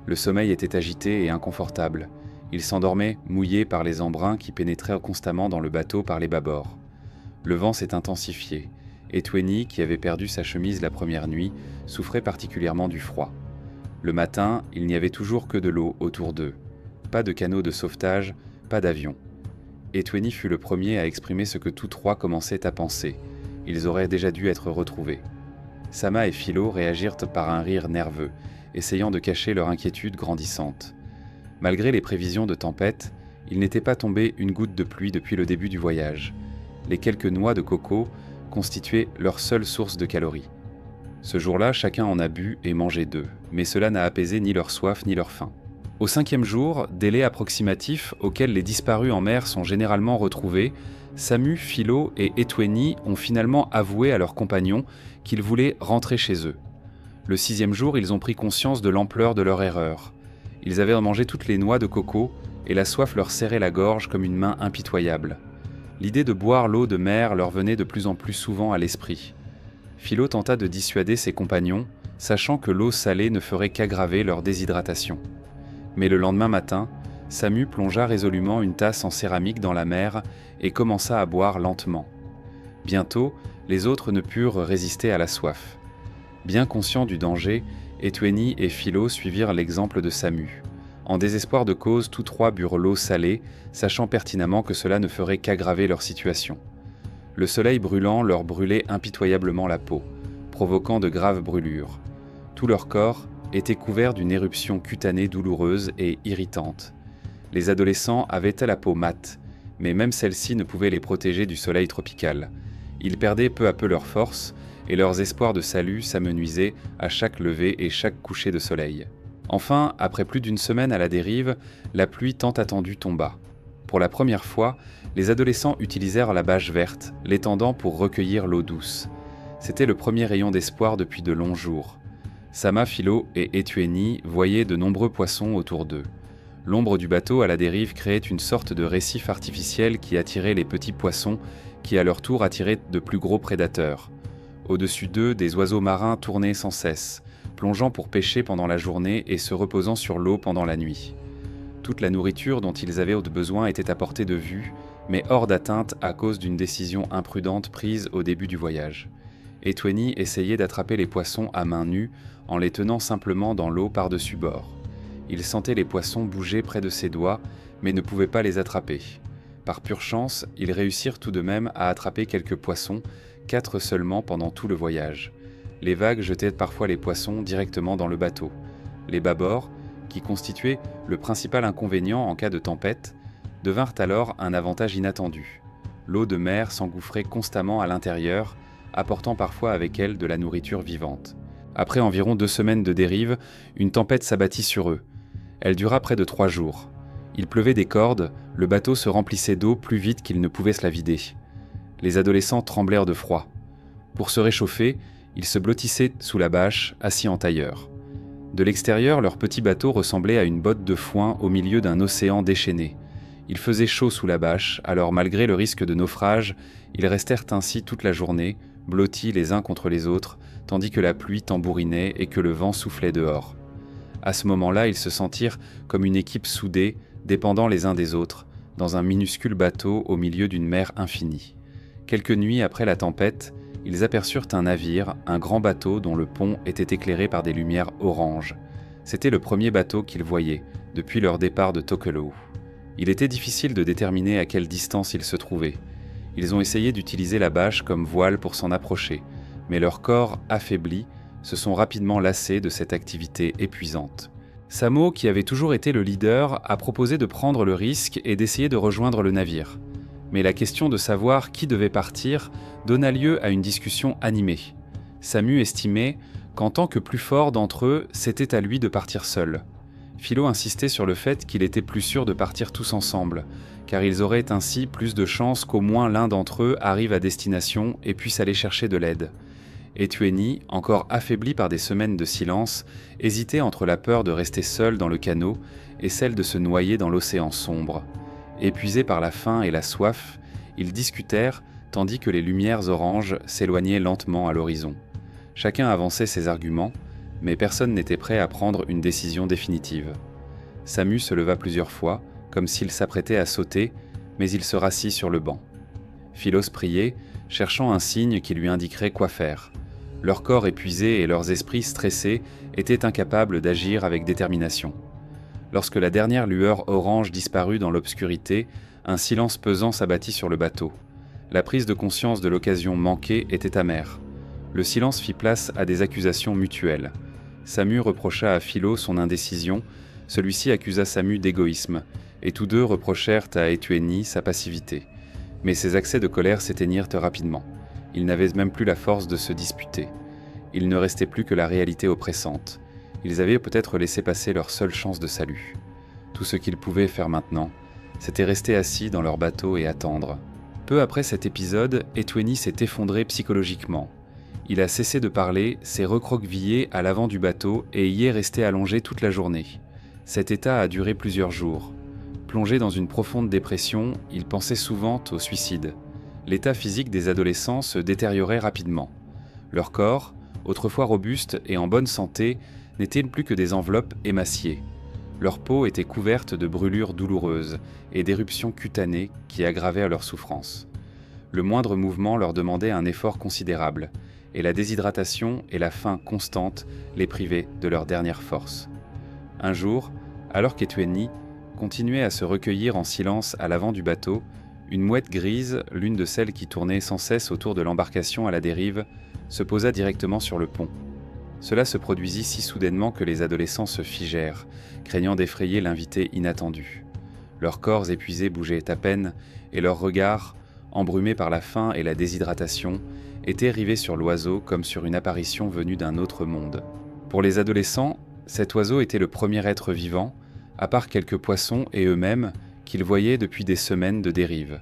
Le sommeil était agité et inconfortable. Ils s'endormaient mouillés par les embruns qui pénétraient constamment dans le bateau par les bâbords. Le vent s'est intensifié. Etweni, qui avait perdu sa chemise la première nuit, souffrait particulièrement du froid. Le matin, il n'y avait toujours que de l'eau autour d'eux. Pas de canot de sauvetage, pas d'avion. Etweni fut le premier à exprimer ce que tous 3 commençaient à penser. Ils auraient déjà dû être retrouvés. Sama et Philo réagirent par un rire nerveux, essayant de cacher leur inquiétude grandissante. Malgré les prévisions de tempête, il n'était pas tombé une goutte de pluie depuis le début du voyage. Les quelques noix de coco constituaient leur seule source de calories. Ce jour-là, chacun en a bu et mangé 2, mais cela n'a apaisé ni leur soif ni leur faim. Au 5e jour, délai approximatif auquel les disparus en mer sont généralement retrouvés, Samu, Philo et Etweni ont finalement avoué à leurs compagnons qu'ils voulaient rentrer chez eux. Le 6e jour, ils ont pris conscience de l'ampleur de leur erreur. Ils avaient mangé toutes les noix de coco et la soif leur serrait la gorge comme une main impitoyable. L'idée de boire l'eau de mer leur venait de plus en plus souvent à l'esprit. Philo tenta de dissuader ses compagnons, sachant que l'eau salée ne ferait qu'aggraver leur déshydratation. Mais le lendemain matin, Samu plongea résolument une tasse en céramique dans la mer et commença à boire lentement. Bientôt, les autres ne purent résister à la soif. Bien conscients du danger, Etweni et Philo suivirent l'exemple de Samu. En désespoir de cause, tous 3 burent l'eau salée, sachant pertinemment que cela ne ferait qu'aggraver leur situation. Le soleil brûlant leur brûlait impitoyablement la peau, provoquant de graves brûlures. Tout leur corps, était couvert d'une éruption cutanée douloureuse et irritante. Les adolescents avaient la peau mate, mais même celle-ci ne pouvait les protéger du soleil tropical. Ils perdaient peu à peu leur force, et leurs espoirs de salut s'amenuisaient à chaque lever et chaque coucher de soleil. Enfin, après plus d'une semaine à la dérive, la pluie tant attendue tomba. Pour la première fois, les adolescents utilisèrent la bâche verte, l'étendant pour recueillir l'eau douce. C'était le premier rayon d'espoir depuis de longs jours. Sama, Philo et Etueni voyaient de nombreux poissons autour d'eux. L'ombre du bateau à la dérive créait une sorte de récif artificiel qui attirait les petits poissons qui à leur tour attiraient de plus gros prédateurs. Au-dessus d'eux, des oiseaux marins tournaient sans cesse, plongeant pour pêcher pendant la journée et se reposant sur l'eau pendant la nuit. Toute la nourriture dont ils avaient besoin était à portée de vue, mais hors d'atteinte à cause d'une décision imprudente prise au début du voyage. Etueni essayait d'attraper les poissons à main nue en les tenant simplement dans l'eau par-dessus bord. Il sentait les poissons bouger près de ses doigts, mais ne pouvait pas les attraper. Par pure chance, ils réussirent tout de même à attraper quelques poissons, 4 seulement pendant tout le voyage. Les vagues jetaient parfois les poissons directement dans le bateau. Les bâbords, qui constituaient le principal inconvénient en cas de tempête, devinrent alors un avantage inattendu. L'eau de mer s'engouffrait constamment à l'intérieur, apportant parfois avec elle de la nourriture vivante. Après environ 2 semaines de dérive, une tempête s'abattit sur eux. Elle dura près de 3 jours. Il pleuvait des cordes, le bateau se remplissait d'eau plus vite qu'il ne pouvait se la vider. Les adolescents tremblèrent de froid. Pour se réchauffer, ils se blottissaient sous la bâche, assis en tailleur. De l'extérieur, leur petit bateau ressemblait à une botte de foin au milieu d'un océan déchaîné. Il faisait chaud sous la bâche, alors malgré le risque de naufrage, ils restèrent ainsi toute la journée, blottis les uns contre les autres, tandis que la pluie tambourinait et que le vent soufflait dehors. À ce moment-là, ils se sentirent comme une équipe soudée, dépendant les uns des autres, dans un minuscule bateau au milieu d'une mer infinie. Quelques nuits après la tempête, ils aperçurent un navire, un grand bateau dont le pont était éclairé par des lumières oranges. C'était le premier bateau qu'ils voyaient, depuis leur départ de Tokelau. Il était difficile de déterminer à quelle distance ils se trouvaient. Ils ont essayé d'utiliser la bâche comme voile pour s'en approcher, mais leurs corps, affaiblis, se sont rapidement lassés de cette activité épuisante. Samo, qui avait toujours été le leader, a proposé de prendre le risque et d'essayer de rejoindre le navire. Mais la question de savoir qui devait partir donna lieu à une discussion animée. Samu estimait qu'en tant que plus fort d'entre eux, c'était à lui de partir seul. Philo insistait sur le fait qu'il était plus sûr de partir tous ensemble, car ils auraient ainsi plus de chances qu'au moins l'un d'entre eux arrive à destination et puisse aller chercher de l'aide. Etueni, encore affaibli par des semaines de silence, hésitait entre la peur de rester seul dans le canot et celle de se noyer dans l'océan sombre. Épuisés par la faim et la soif, ils discutèrent tandis que les lumières oranges s'éloignaient lentement à l'horizon. Chacun avançait ses arguments, mais personne n'était prêt à prendre une décision définitive. Samu se leva plusieurs fois, comme s'il s'apprêtait à sauter, mais il se rassit sur le banc. Philos priait, cherchant un signe qui lui indiquerait quoi faire. Leur corps épuisé et leurs esprits stressés étaient incapables d'agir avec détermination. Lorsque la dernière lueur orange disparut dans l'obscurité, un silence pesant s'abattit sur le bateau. La prise de conscience de l'occasion manquée était amère. Le silence fit place à des accusations mutuelles. Samu reprocha à Philo son indécision, celui-ci accusa Samu d'égoïsme, et tous deux reprochèrent à Etueni sa passivité. Mais ces accès de colère s'éteignirent rapidement. Ils n'avaient même plus la force de se disputer. Il ne restait plus que la réalité oppressante. Ils avaient peut-être laissé passer leur seule chance de salut. Tout ce qu'ils pouvaient faire maintenant, c'était rester assis dans leur bateau et attendre. Peu après cet épisode, Etueni s'est effondré psychologiquement. Il a cessé de parler, s'est recroquevillé à l'avant du bateau et y est resté allongé toute la journée. Cet état a duré plusieurs jours. Plongé dans une profonde dépression, il pensait souvent au suicide. L'état physique des adolescents se détériorait rapidement. Leur corps, autrefois robuste et en bonne santé, n'étaient plus que des enveloppes émaciées. Leur peau était couverte de brûlures douloureuses et d'éruptions cutanées qui aggravaient leur souffrance. Le moindre mouvement leur demandait un effort considérable, et la déshydratation et la faim constante les privaient de leur dernière force. Un jour, alors qu'Etueni continuait à se recueillir en silence à l'avant du bateau, une mouette grise, l'une de celles qui tournait sans cesse autour de l'embarcation à la dérive, se posa directement sur le pont. Cela se produisit si soudainement que les adolescents se figèrent, craignant d'effrayer l'invité inattendu. Leurs corps épuisés bougeaient à peine, et leurs regards, embrumés par la faim et la déshydratation, étaient rivés sur l'oiseau comme sur une apparition venue d'un autre monde. Pour les adolescents, cet oiseau était le premier être vivant, à part quelques poissons et eux-mêmes, qu'ils voyaient depuis des semaines de dérive.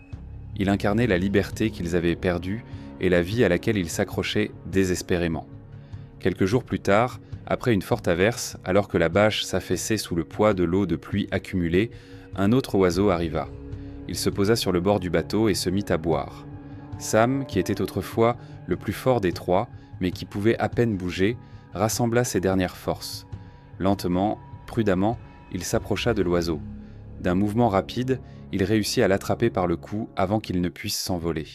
Il incarnait la liberté qu'ils avaient perdue et la vie à laquelle ils s'accrochaient désespérément. Quelques jours plus tard, après une forte averse, alors que la bâche s'affaissait sous le poids de l'eau de pluie accumulée, un autre oiseau arriva. Il se posa sur le bord du bateau et se mit à boire. Sam, qui était autrefois le plus fort des trois, mais qui pouvait à peine bouger, rassembla ses dernières forces. Lentement, prudemment, il s'approcha de l'oiseau. D'un mouvement rapide, il réussit à l'attraper par le cou avant qu'il ne puisse s'envoler.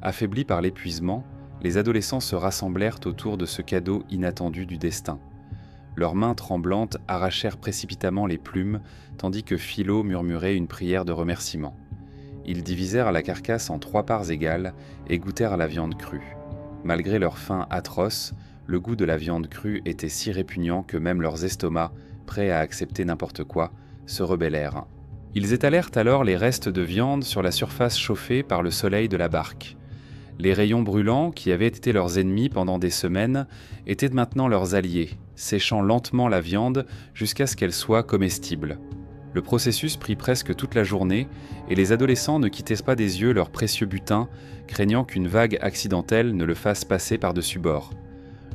Affaiblis par l'épuisement, les adolescents se rassemblèrent autour de ce cadeau inattendu du destin. Leurs mains tremblantes arrachèrent précipitamment les plumes, tandis que Philo murmurait une prière de remerciement. Ils divisèrent la carcasse en 3 parts égales et goûtèrent à la viande crue. Malgré leur faim atroce, le goût de la viande crue était si répugnant que même leurs estomacs, prêts à accepter n'importe quoi, se rebellèrent. Ils étalèrent alors les restes de viande sur la surface chauffée par le soleil de la barque. Les rayons brûlants, qui avaient été leurs ennemis pendant des semaines, étaient maintenant leurs alliés, séchant lentement la viande jusqu'à ce qu'elle soit comestible. Le processus prit presque toute la journée, et les adolescents ne quittaient pas des yeux leur précieux butin, craignant qu'une vague accidentelle ne le fasse passer par-dessus bord.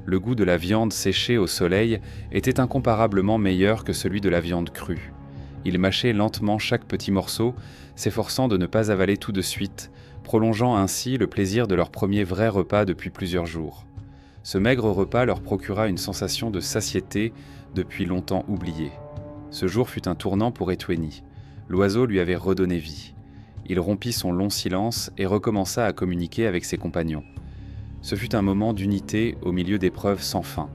Le goût de la viande séchée au soleil était incomparablement meilleur que celui de la viande crue. Ils mâchaient lentement chaque petit morceau, s'efforçant de ne pas avaler tout de suite, prolongeant ainsi le plaisir de leur premier vrai repas depuis plusieurs jours. Ce maigre repas leur procura une sensation de satiété depuis longtemps oubliée. Ce jour fut un tournant pour Etweni. L'oiseau lui avait redonné vie. Il rompit son long silence et recommença à communiquer avec ses compagnons. Ce fut un moment d'unité au milieu d'épreuves sans fin.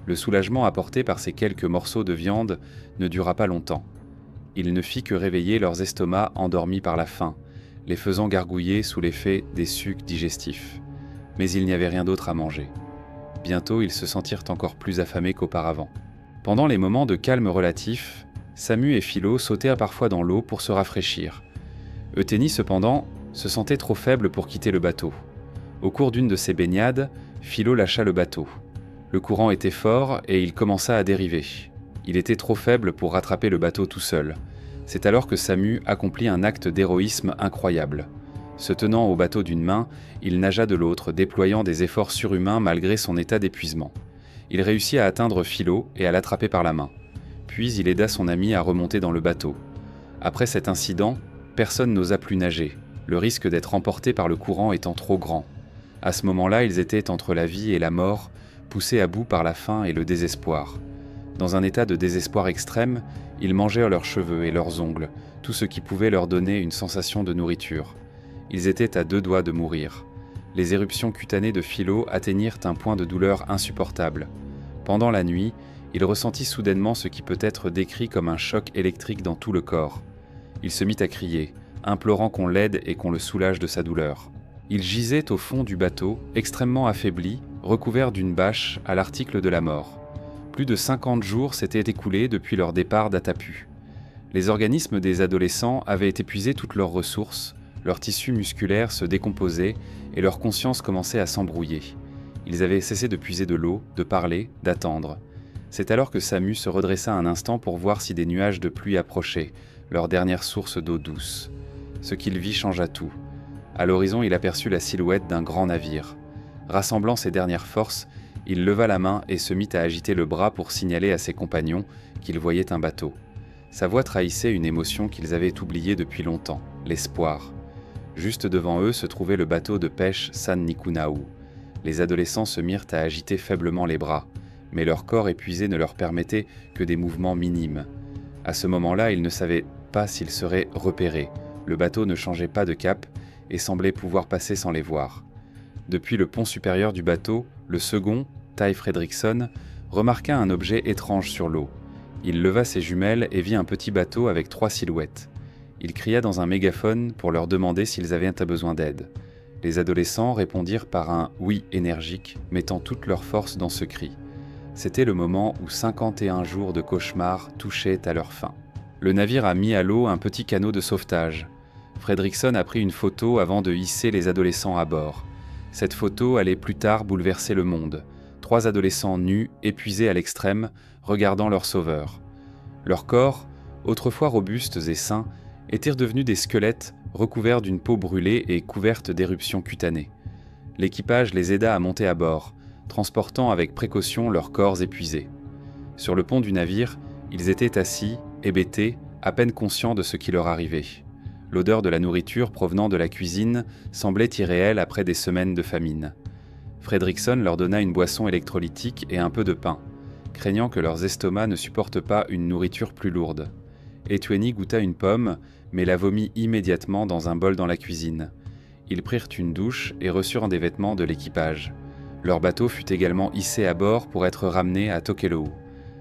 Le soulagement apporté par ces quelques morceaux de viande ne dura pas longtemps. Il ne fit que réveiller leurs estomacs endormis par la faim, les faisant gargouiller sous l'effet des sucs digestifs. Mais il n'y avait rien d'autre à manger. Bientôt, ils se sentirent encore plus affamés qu'auparavant. Pendant les moments de calme relatif, Samu et Philo sautèrent parfois dans l'eau pour se rafraîchir. Euthénie, cependant, se sentait trop faible pour quitter le bateau. Au cours d'une de ses baignades, Philo lâcha le bateau. Le courant était fort et il commença à dériver. Il était trop faible pour rattraper le bateau tout seul. C'est alors que Samu accomplit un acte d'héroïsme incroyable. Se tenant au bateau d'une main, il nagea de l'autre, déployant des efforts surhumains malgré son état d'épuisement. Il réussit à atteindre Philo et à l'attraper par la main. Puis il aida son ami à remonter dans le bateau. Après cet incident, personne n'osa plus nager, le risque d'être emporté par le courant étant trop grand. À ce moment-là, ils étaient entre la vie et la mort, poussés à bout par la faim et le désespoir. Dans un état de désespoir extrême, ils mangèrent leurs cheveux et leurs ongles, tout ce qui pouvait leur donner une sensation de nourriture. Ils étaient à 2 doigts de mourir. Les éruptions cutanées de Philo atteignirent un point de douleur insupportable. Pendant la nuit, il ressentit soudainement ce qui peut être décrit comme un choc électrique dans tout le corps. Il se mit à crier, implorant qu'on l'aide et qu'on le soulage de sa douleur. Il gisait au fond du bateau, extrêmement affaibli, recouvert d'une bâche à l'article de la mort. Plus de 50 jours s'étaient écoulés depuis leur départ d'Atapu. Les organismes des adolescents avaient épuisé toutes leurs ressources, leurs tissus musculaires se décomposaient et leur conscience commençait à s'embrouiller. Ils avaient cessé de puiser de l'eau, de parler, d'attendre. C'est alors que Samu se redressa un instant pour voir si des nuages de pluie approchaient, leur dernière source d'eau douce. Ce qu'il vit changea tout. À l'horizon, il aperçut la silhouette d'un grand navire. Rassemblant ses dernières forces, il leva la main et se mit à agiter le bras pour signaler à ses compagnons qu'il voyait un bateau. Sa voix trahissait une émotion qu'ils avaient oubliée depuis longtemps, l'espoir. Juste devant eux se trouvait le bateau de pêche San Nikunau. Les adolescents se mirent à agiter faiblement les bras, mais leur corps épuisé ne leur permettait que des mouvements minimes. À ce moment-là, ils ne savaient pas s'ils seraient repérés. Le bateau ne changeait pas de cap et semblait pouvoir passer sans les voir. Depuis le pont supérieur du bateau, le second, Ty Fredrickson, remarqua un objet étrange sur l'eau. Il leva ses jumelles et vit un petit bateau avec 3 silhouettes. Il cria dans un mégaphone pour leur demander s'ils avaient besoin d'aide. Les adolescents répondirent par un « oui » énergique, mettant toute leur force dans ce cri. C'était le moment où 51 jours de cauchemar touchaient à leur fin. Le navire a mis à l'eau un petit canot de sauvetage. Fredrickson a pris une photo avant de hisser les adolescents à bord. Cette photo allait plus tard bouleverser le monde. 3 adolescents nus, épuisés à l'extrême, regardant leur sauveur. Leurs corps, autrefois robustes et sains, étaient redevenus des squelettes recouverts d'une peau brûlée et couvertes d'éruptions cutanées. L'équipage les aida à monter à bord, transportant avec précaution leurs corps épuisés. Sur le pont du navire, ils étaient assis, hébétés, à peine conscients de ce qui leur arrivait. L'odeur de la nourriture provenant de la cuisine semblait irréelle après des semaines de famine. Fredrickson leur donna une boisson électrolytique et un peu de pain, craignant que leurs estomacs ne supportent pas une nourriture plus lourde. Etweni goûta une pomme, mais la vomit immédiatement dans un bol dans la cuisine. Ils prirent une douche et reçurent des vêtements de l'équipage. Leur bateau fut également hissé à bord pour être ramené à Tokelau.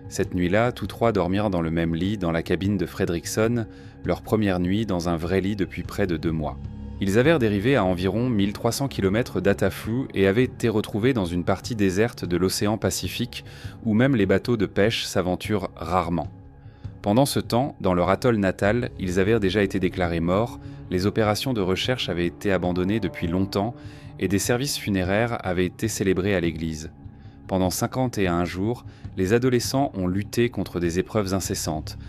Cette nuit-là, tous 3 dormirent dans le même lit dans la cabine de Fredrickson, leur première nuit dans un vrai lit depuis près de 2 mois. Ils avaient dérivé à environ 1300 km d'Atafu et avaient été retrouvés dans une partie déserte de l'océan Pacifique où même les bateaux de pêche s'aventurent rarement. Pendant ce temps, dans leur atoll natal, ils avaient déjà été déclarés morts, les opérations de recherche avaient été abandonnées depuis longtemps et des services funéraires avaient été célébrés à l'église. Pendant 51 jours, les adolescents ont lutté contre des épreuves incessantes.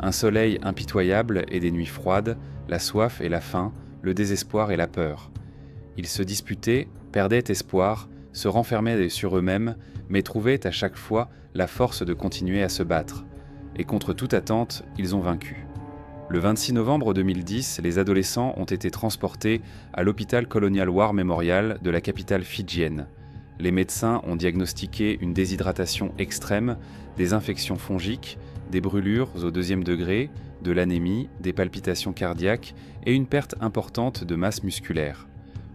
Un soleil impitoyable et des nuits froides, la soif et la faim, le désespoir et la peur. Ils se disputaient, perdaient espoir, se renfermaient sur eux-mêmes, mais trouvaient à chaque fois la force de continuer à se battre. Et contre toute attente, ils ont vaincu. Le 26 novembre 2010, les adolescents ont été transportés à l'hôpital Colonial War Memorial de la capitale fidjienne. Les médecins ont diagnostiqué une déshydratation extrême, des infections fongiques, des brûlures au 2e degré, de l'anémie, des palpitations cardiaques et une perte importante de masse musculaire.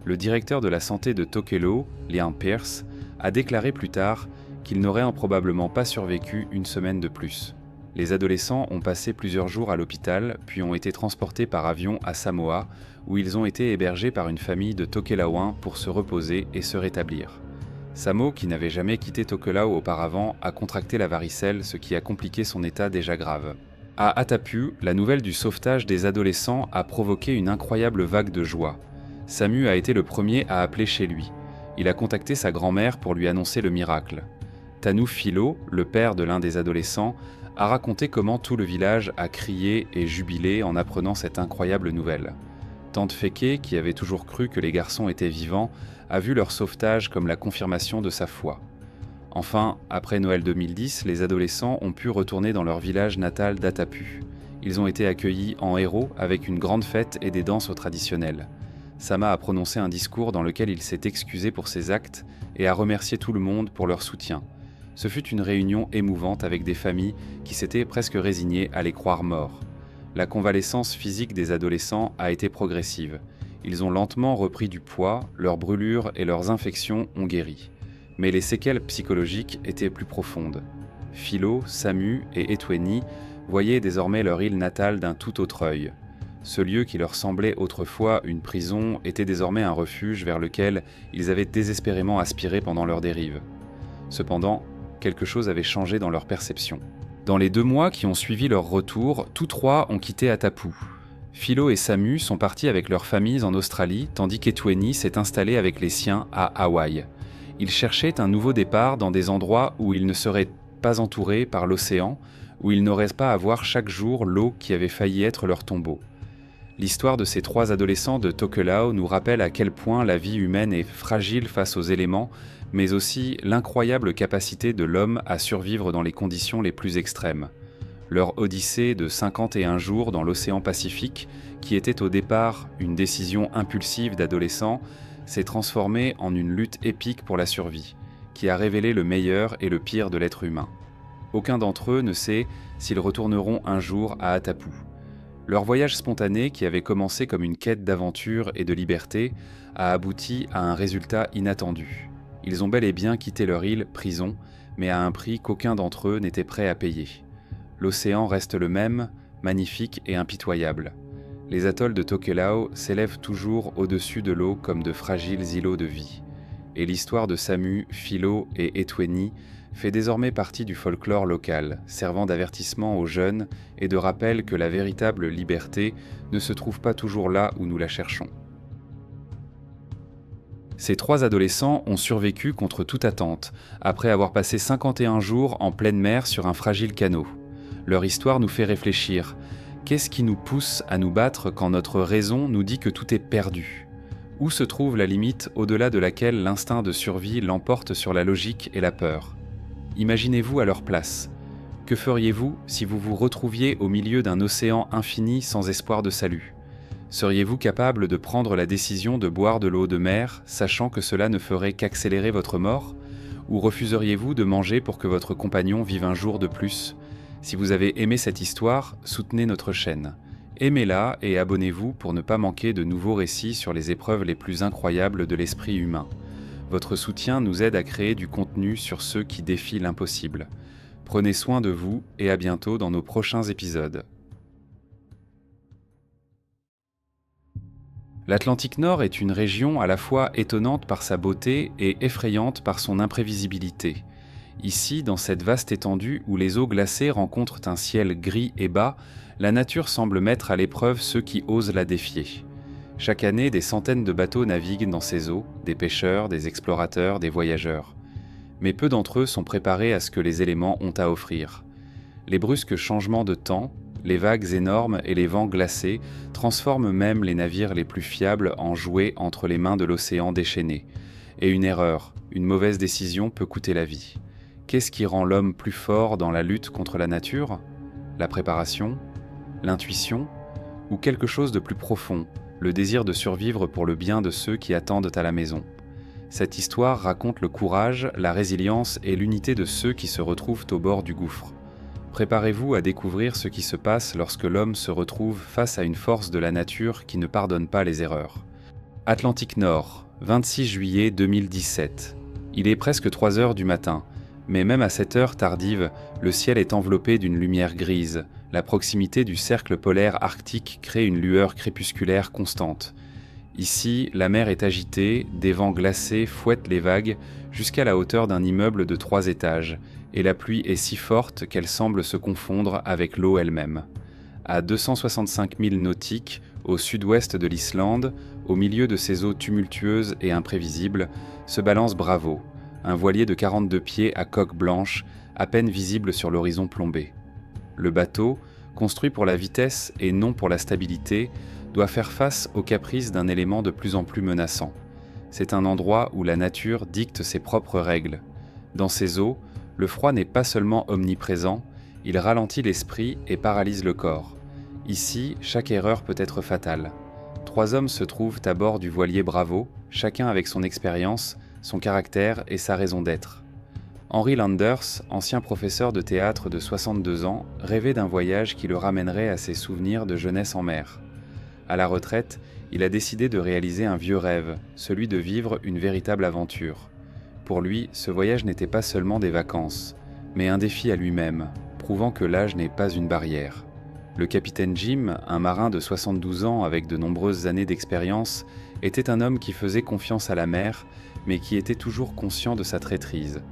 Le directeur de la santé de Tokelau, Liam Pierce, a déclaré plus tard qu'ils n'auraient probablement pas survécu une semaine de plus. Les adolescents ont passé plusieurs jours à l'hôpital, puis ont été transportés par avion à Samoa, où ils ont été hébergés par une famille de Tokelauens pour se reposer et se rétablir. Samo, qui n'avait jamais quitté Tokelau auparavant, a contracté la varicelle, ce qui a compliqué son état déjà grave. À Atapu, la nouvelle du sauvetage des adolescents a provoqué une incroyable vague de joie. Samu a été le premier à appeler chez lui. Il a contacté sa grand-mère pour lui annoncer le miracle. Tanu Philo, le père de l'un des adolescents, a raconté comment tout le village a crié et jubilé en apprenant cette incroyable nouvelle. Tante Feke, qui avait toujours cru que les garçons étaient vivants, a vu leur sauvetage comme la confirmation de sa foi. Enfin, après Noël 2010, les adolescents ont pu retourner dans leur village natal d'Atapu. Ils ont été accueillis en héros avec une grande fête et des danses traditionnelles. Sama a prononcé un discours dans lequel il s'est excusé pour ses actes et a remercié tout le monde pour leur soutien. Ce fut une réunion émouvante avec des familles qui s'étaient presque résignées à les croire morts. La convalescence physique des adolescents a été progressive. Ils ont lentement repris du poids, leurs brûlures et leurs infections ont guéri. Mais les séquelles psychologiques étaient plus profondes. Philo, Samu et Etweni voyaient désormais leur île natale d'un tout autre œil. Ce lieu qui leur semblait autrefois une prison était désormais un refuge vers lequel ils avaient désespérément aspiré pendant leur dérive. Cependant, quelque chose avait changé dans leur perception. Dans les 2 mois qui ont suivi leur retour, tous 3 ont quitté Atapu. Philo et Samu sont partis avec leurs familles en Australie, tandis qu'Etweni s'est installé avec les siens à Hawaï. Ils cherchaient un nouveau départ dans des endroits où ils ne seraient pas entourés par l'océan, où ils n'auraient pas à voir chaque jour l'eau qui avait failli être leur tombeau. L'histoire de ces 3 adolescents de Tokelau nous rappelle à quel point la vie humaine est fragile face aux éléments, mais aussi l'incroyable capacité de l'homme à survivre dans les conditions les plus extrêmes. Leur odyssée de 51 jours dans l'océan Pacifique, qui était au départ une décision impulsive d'adolescents, s'est transformée en une lutte épique pour la survie, qui a révélé le meilleur et le pire de l'être humain. Aucun d'entre eux ne sait s'ils retourneront un jour à Atapu. Leur voyage spontané, qui avait commencé comme une quête d'aventure et de liberté, a abouti à un résultat inattendu. Ils ont bel et bien quitté leur île, prison, mais à un prix qu'aucun d'entre eux n'était prêt à payer. L'océan reste le même, magnifique et impitoyable. Les atolls de Tokelau s'élèvent toujours au-dessus de l'eau comme de fragiles îlots de vie. Et l'histoire de Samu, Philo et Etweni fait désormais partie du folklore local, servant d'avertissement aux jeunes et de rappel que la véritable liberté ne se trouve pas toujours là où nous la cherchons. Ces 3 adolescents ont survécu contre toute attente, après avoir passé 51 jours en pleine mer sur un fragile canot. Leur histoire nous fait réfléchir. Qu'est-ce qui nous pousse à nous battre quand notre raison nous dit que tout est perdu ? Où se trouve la limite au-delà de laquelle l'instinct de survie l'emporte sur la logique et la peur ? Imaginez-vous à leur place. Que feriez-vous si vous vous retrouviez au milieu d'un océan infini sans espoir de salut ? Seriez-vous capable de prendre la décision de boire de l'eau de mer, sachant que cela ne ferait qu'accélérer votre mort ? Ou refuseriez-vous de manger pour que votre compagnon vive un jour de plus ? Si vous avez aimé cette histoire, soutenez notre chaîne. Aimez-la et abonnez-vous pour ne pas manquer de nouveaux récits sur les épreuves les plus incroyables de l'esprit humain. Votre soutien nous aide à créer du contenu sur ceux qui défient l'impossible. Prenez soin de vous et à bientôt dans nos prochains épisodes. L'Atlantique Nord est une région à la fois étonnante par sa beauté et effrayante par son imprévisibilité. Ici, dans cette vaste étendue où les eaux glacées rencontrent un ciel gris et bas, la nature semble mettre à l'épreuve ceux qui osent la défier. Chaque année, des centaines de bateaux naviguent dans ces eaux, des pêcheurs, des explorateurs, des voyageurs. Mais peu d'entre eux sont préparés à ce que les éléments ont à offrir. Les brusques changements de temps, les vagues énormes et les vents glacés transforment même les navires les plus fiables en jouets entre les mains de l'océan déchaîné. Et une erreur, une mauvaise décision peut coûter la vie. Qu'est-ce qui rend l'homme plus fort dans la lutte contre la nature ? La préparation ? L'intuition ? Ou quelque chose de plus profond ? Le désir de survivre pour le bien de ceux qui attendent à la maison. Cette histoire raconte le courage, la résilience et l'unité de ceux qui se retrouvent au bord du gouffre. Préparez-vous à découvrir ce qui se passe lorsque l'homme se retrouve face à une force de la nature qui ne pardonne pas les erreurs. Atlantique Nord, 26 juillet 2017. Il est presque 3 heures du matin, mais même à cette heure tardive, le ciel est enveloppé d'une lumière grise. La proximité du cercle polaire arctique crée une lueur crépusculaire constante. Ici, la mer est agitée, des vents glacés fouettent les vagues jusqu'à la hauteur d'un immeuble de 3 étages, et la pluie est si forte qu'elle semble se confondre avec l'eau elle-même. À 265 milles nautiques, au sud-ouest de l'Islande, au milieu de ces eaux tumultueuses et imprévisibles, se balance Bravo, un voilier de 42 pieds à coque blanche, à peine visible sur l'horizon plombé. Le bateau, construit pour la vitesse et non pour la stabilité, doit faire face aux caprices d'un élément de plus en plus menaçant. C'est un endroit où la nature dicte ses propres règles. Dans ces eaux, le froid n'est pas seulement omniprésent, il ralentit l'esprit et paralyse le corps. Ici, chaque erreur peut être fatale. 3 hommes se trouvent à bord du voilier Bravo, chacun avec son expérience, son caractère et sa raison d'être. Henry Landers, ancien professeur de théâtre de 62 ans, rêvait d'un voyage qui le ramènerait à ses souvenirs de jeunesse en mer. À la retraite, il a décidé de réaliser un vieux rêve, celui de vivre une véritable aventure. Pour lui, ce voyage n'était pas seulement des vacances, mais un défi à lui-même, prouvant que l'âge n'est pas une barrière. Le capitaine Jim, un marin de 72 ans avec de nombreuses années d'expérience, était un homme qui faisait confiance à la mer, mais qui était toujours conscient de sa traîtrise.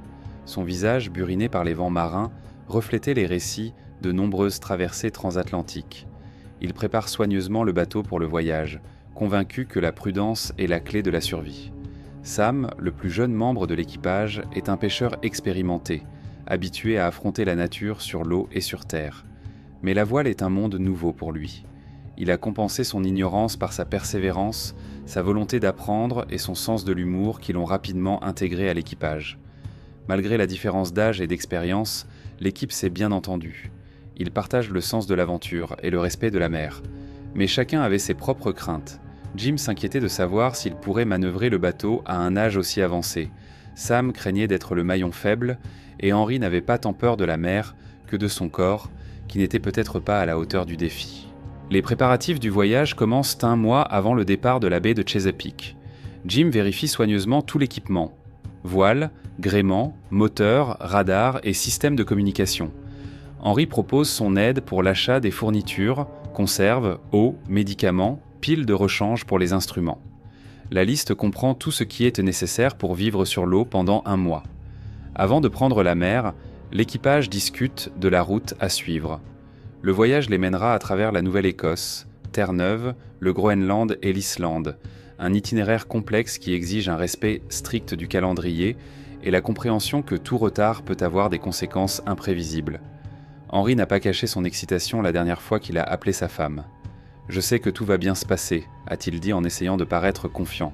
Son visage, buriné par les vents marins, reflétait les récits de nombreuses traversées transatlantiques. Il prépare soigneusement le bateau pour le voyage, convaincu que la prudence est la clé de la survie. Sam, le plus jeune membre de l'équipage, est un pêcheur expérimenté, habitué à affronter la nature sur l'eau et sur terre. Mais la voile est un monde nouveau pour lui. Il a compensé son ignorance par sa persévérance, sa volonté d'apprendre et son sens de l'humour qui l'ont rapidement intégré à l'équipage. Malgré la différence d'âge et d'expérience, l'équipe s'est bien entendue. Ils partagent le sens de l'aventure et le respect de la mer. Mais chacun avait ses propres craintes. Jim s'inquiétait de savoir s'il pourrait manœuvrer le bateau à un âge aussi avancé. Sam craignait d'être le maillon faible, et Henry n'avait pas tant peur de la mer que de son corps, qui n'était peut-être pas à la hauteur du défi. Les préparatifs du voyage commencent un mois avant le départ de la baie de Chesapeake. Jim vérifie soigneusement tout l'équipement. Voile, gréement, moteur, radar et système de communication. Henry propose son aide pour l'achat des fournitures, conserves, eau, médicaments, piles de rechange pour les instruments. La liste comprend tout ce qui est nécessaire pour vivre sur l'eau pendant un mois. Avant de prendre la mer, l'équipage discute de la route à suivre. Le voyage les mènera à travers la Nouvelle-Écosse, Terre-Neuve, le Groenland et l'Islande, un itinéraire complexe qui exige un respect strict du calendrier et la compréhension que tout retard peut avoir des conséquences imprévisibles. Henry n'a pas caché son excitation la dernière fois qu'il a appelé sa femme. « Je sais que tout va bien se passer », a-t-il dit en essayant de paraître confiant.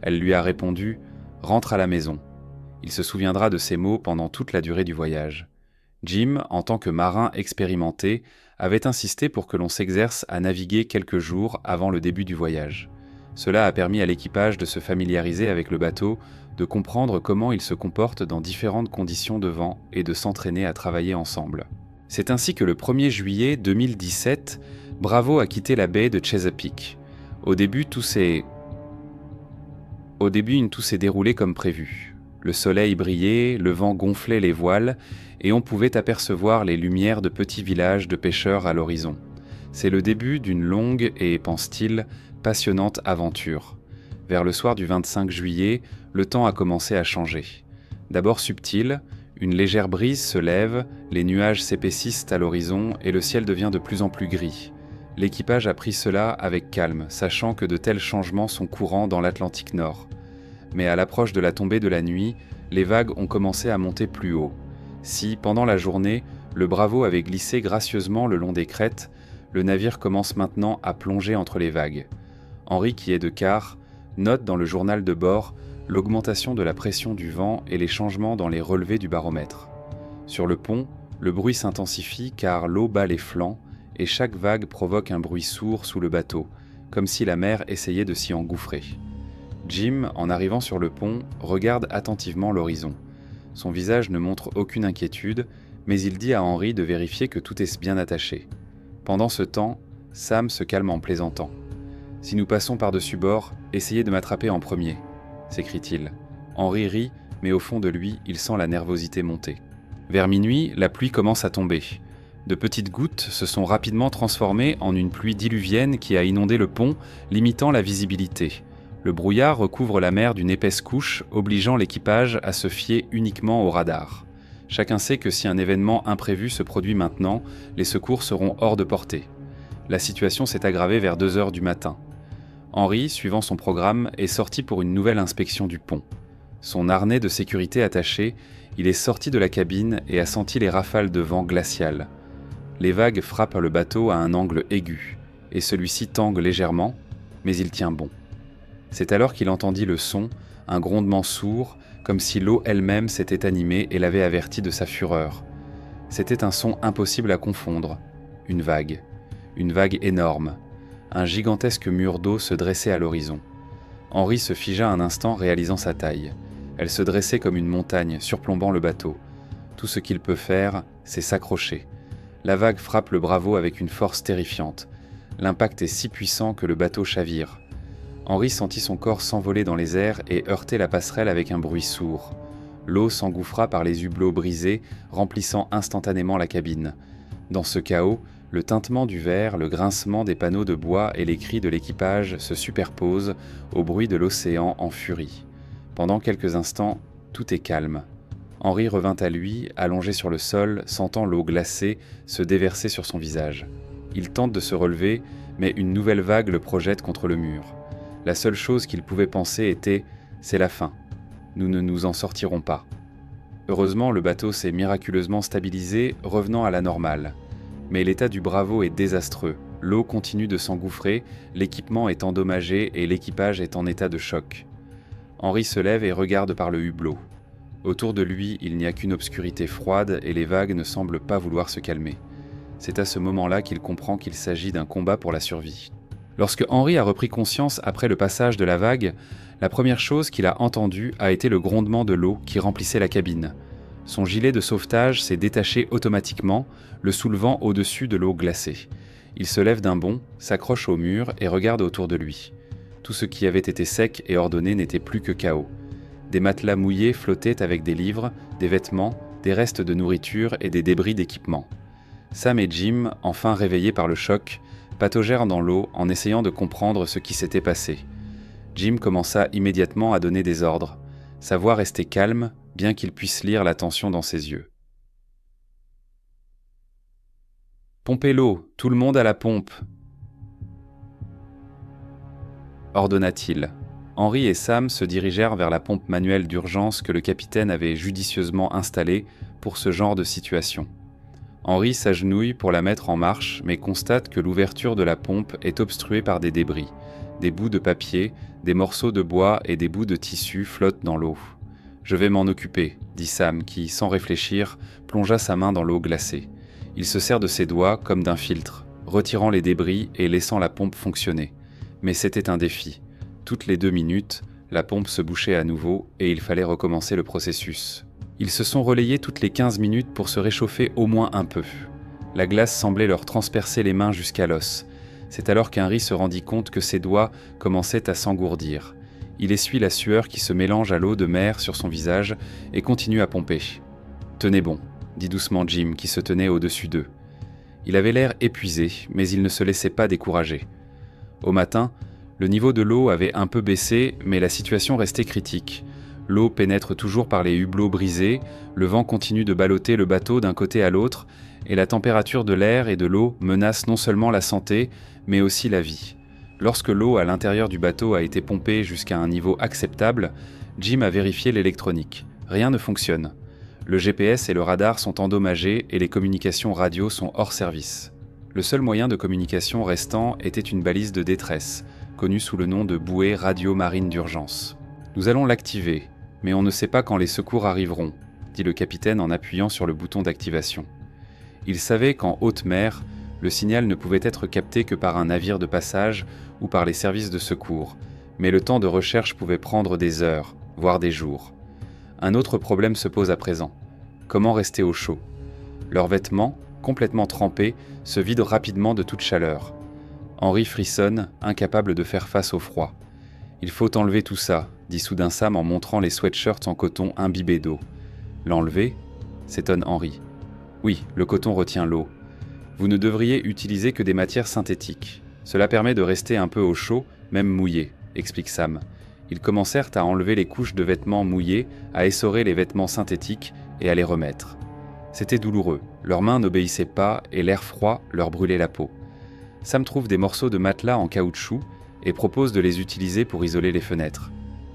Elle lui a répondu « Rentre à la maison ». Il se souviendra de ces mots pendant toute la durée du voyage. Jim, en tant que marin expérimenté, avait insisté pour que l'on s'exerce à naviguer quelques jours avant le début du voyage. Cela a permis à l'équipage de se familiariser avec le bateau, de comprendre comment il se comporte dans différentes conditions de vent et de s'entraîner à travailler ensemble. C'est ainsi que le 1er juillet 2017, Bravo a quitté la baie de Chesapeake. Au début, tout s'est déroulé comme prévu. Le soleil brillait, le vent gonflait les voiles, et on pouvait apercevoir les lumières de petits villages de pêcheurs à l'horizon. C'est le début d'une longue et, pense-t-il, passionnante aventure. Vers le soir du 25 juillet, le temps a commencé à changer. D'abord subtil, une légère brise se lève, les nuages s'épaississent à l'horizon et le ciel devient de plus en plus gris. L'équipage a pris cela avec calme, sachant que de tels changements sont courants dans l'Atlantique Nord. Mais à l'approche de la tombée de la nuit, les vagues ont commencé à monter plus haut. Si, pendant la journée, le Bravo avait glissé gracieusement le long des crêtes, le navire commence maintenant à plonger entre les vagues. Henry, qui est de quart, note dans le journal de bord l'augmentation de la pression du vent et les changements dans les relevés du baromètre. Sur le pont, le bruit s'intensifie car l'eau bat les flancs et chaque vague provoque un bruit sourd sous le bateau, comme si la mer essayait de s'y engouffrer. Jim, en arrivant sur le pont, regarde attentivement l'horizon. Son visage ne montre aucune inquiétude, mais il dit à Henry de vérifier que tout est bien attaché. Pendant ce temps, Sam se calme en plaisantant. « Si nous passons par-dessus bord, essayez de m'attraper en premier », s'écrie-t-il. Henry rit, mais au fond de lui, il sent la nervosité monter. Vers minuit, la pluie commence à tomber. De petites gouttes se sont rapidement transformées en une pluie diluvienne qui a inondé le pont, limitant la visibilité. Le brouillard recouvre la mer d'une épaisse couche, obligeant l'équipage à se fier uniquement au radar. Chacun sait que si un événement imprévu se produit maintenant, les secours seront hors de portée. La situation s'est aggravée vers 2 heures du matin. Henry, suivant son programme, est sorti pour une nouvelle inspection du pont. Son harnais de sécurité attaché, il est sorti de la cabine et a senti les rafales de vent glaciales. Les vagues frappent le bateau à un angle aigu, et celui-ci tangue légèrement, mais il tient bon. C'est alors qu'il entendit le son, un grondement sourd, comme si l'eau elle-même s'était animée et l'avait averti de sa fureur. C'était un son impossible à confondre. Une vague énorme. Un gigantesque mur d'eau se dressait à l'horizon. Henry se figea un instant, réalisant sa taille. Elle se dressait comme une montagne, surplombant le bateau. Tout ce qu'il peut faire, c'est s'accrocher. La vague frappe le Bravo avec une force terrifiante. L'impact est si puissant que le bateau chavire. Henry sentit son corps s'envoler dans les airs et heurter la passerelle avec un bruit sourd. L'eau s'engouffra par les hublots brisés, remplissant instantanément la cabine. Dans ce chaos, le tintement du verre, le grincement des panneaux de bois et les cris de l'équipage se superposent au bruit de l'océan en furie. Pendant quelques instants, tout est calme. Henry revint à lui, allongé sur le sol, sentant l'eau glacée se déverser sur son visage. Il tente de se relever, mais une nouvelle vague le projette contre le mur. La seule chose qu'il pouvait penser était « c'est la fin. Nous ne nous en sortirons pas ». Heureusement, le bateau s'est miraculeusement stabilisé, revenant à la normale. Mais l'état du Bravo est désastreux. L'eau continue de s'engouffrer, l'équipement est endommagé et l'équipage est en état de choc. Henry se lève et regarde par le hublot. Autour de lui, il n'y a qu'une obscurité froide et les vagues ne semblent pas vouloir se calmer. C'est à ce moment-là qu'il comprend qu'il s'agit d'un combat pour la survie. Lorsque Henry a repris conscience après le passage de la vague, la première chose qu'il a entendue a été le grondement de l'eau qui remplissait la cabine. Son gilet de sauvetage s'est détaché automatiquement, le soulevant au-dessus de l'eau glacée. Il se lève d'un bond, s'accroche au mur et regarde autour de lui. Tout ce qui avait été sec et ordonné n'était plus que chaos. Des matelas mouillés flottaient avec des livres, des vêtements, des restes de nourriture et des débris d'équipement. Sam et Jim, enfin réveillés par le choc, pataugèrent dans l'eau en essayant de comprendre ce qui s'était passé. Jim commença immédiatement à donner des ordres. Sa voix restait calme, bien qu'il puisse lire la tension dans ses yeux. « Pompez l'eau, tout le monde à la pompe !» ordonna-t-il. Henry et Sam se dirigèrent vers la pompe manuelle d'urgence que le capitaine avait judicieusement installée pour ce genre de situation. Henry s'agenouille pour la mettre en marche, mais constate que l'ouverture de la pompe est obstruée par des débris. Des bouts de papier, des morceaux de bois et des bouts de tissu flottent dans l'eau. « Je vais m'en occuper », dit Sam qui, sans réfléchir, plongea sa main dans l'eau glacée. Il se sert de ses doigts comme d'un filtre, retirant les débris et laissant la pompe fonctionner. Mais c'était un défi. Toutes les 2 minutes, la pompe se bouchait à nouveau et il fallait recommencer le processus. Ils se sont relayés toutes les 15 minutes pour se réchauffer au moins un peu. La glace semblait leur transpercer les mains jusqu'à l'os. C'est alors qu'Henry se rendit compte que ses doigts commençaient à s'engourdir. Il essuie la sueur qui se mélange à l'eau de mer sur son visage et continue à pomper. « Tenez bon », dit doucement Jim qui se tenait au-dessus d'eux. Il avait l'air épuisé, mais il ne se laissait pas décourager. Au matin, le niveau de l'eau avait un peu baissé, mais la situation restait critique. L'eau pénètre toujours par les hublots brisés, le vent continue de balloter le bateau d'un côté à l'autre, et la température de l'air et de l'eau menace non seulement la santé, mais aussi la vie. Lorsque l'eau à l'intérieur du bateau a été pompée jusqu'à un niveau acceptable, Jim a vérifié l'électronique. Rien ne fonctionne. Le GPS et le radar sont endommagés et les communications radio sont hors service. Le seul moyen de communication restant était une balise de détresse, connue sous le nom de bouée radio-marine d'urgence. « Nous allons l'activer, mais on ne sait pas quand les secours arriveront », dit le capitaine en appuyant sur le bouton d'activation. Il savait qu'en haute mer, le signal ne pouvait être capté que par un navire de passage ou par les services de secours, mais le temps de recherche pouvait prendre des heures, voire des jours. Un autre problème se pose à présent. Comment rester au chaud ? Leurs vêtements, complètement trempés, se vident rapidement de toute chaleur. Henry frissonne, incapable de faire face au froid. « Il faut enlever tout ça », dit soudain Sam en montrant les sweatshirts en coton imbibés d'eau. « L'enlever » s'étonne Henry. « Oui, le coton retient l'eau. Vous ne devriez utiliser que des matières synthétiques. Cela permet de rester un peu au chaud, même mouillé », explique Sam. Ils commencèrent à enlever les couches de vêtements mouillés, à essorer les vêtements synthétiques et à les remettre. C'était douloureux, leurs mains n'obéissaient pas et l'air froid leur brûlait la peau. Sam trouve des morceaux de matelas en caoutchouc et propose de les utiliser pour isoler les fenêtres.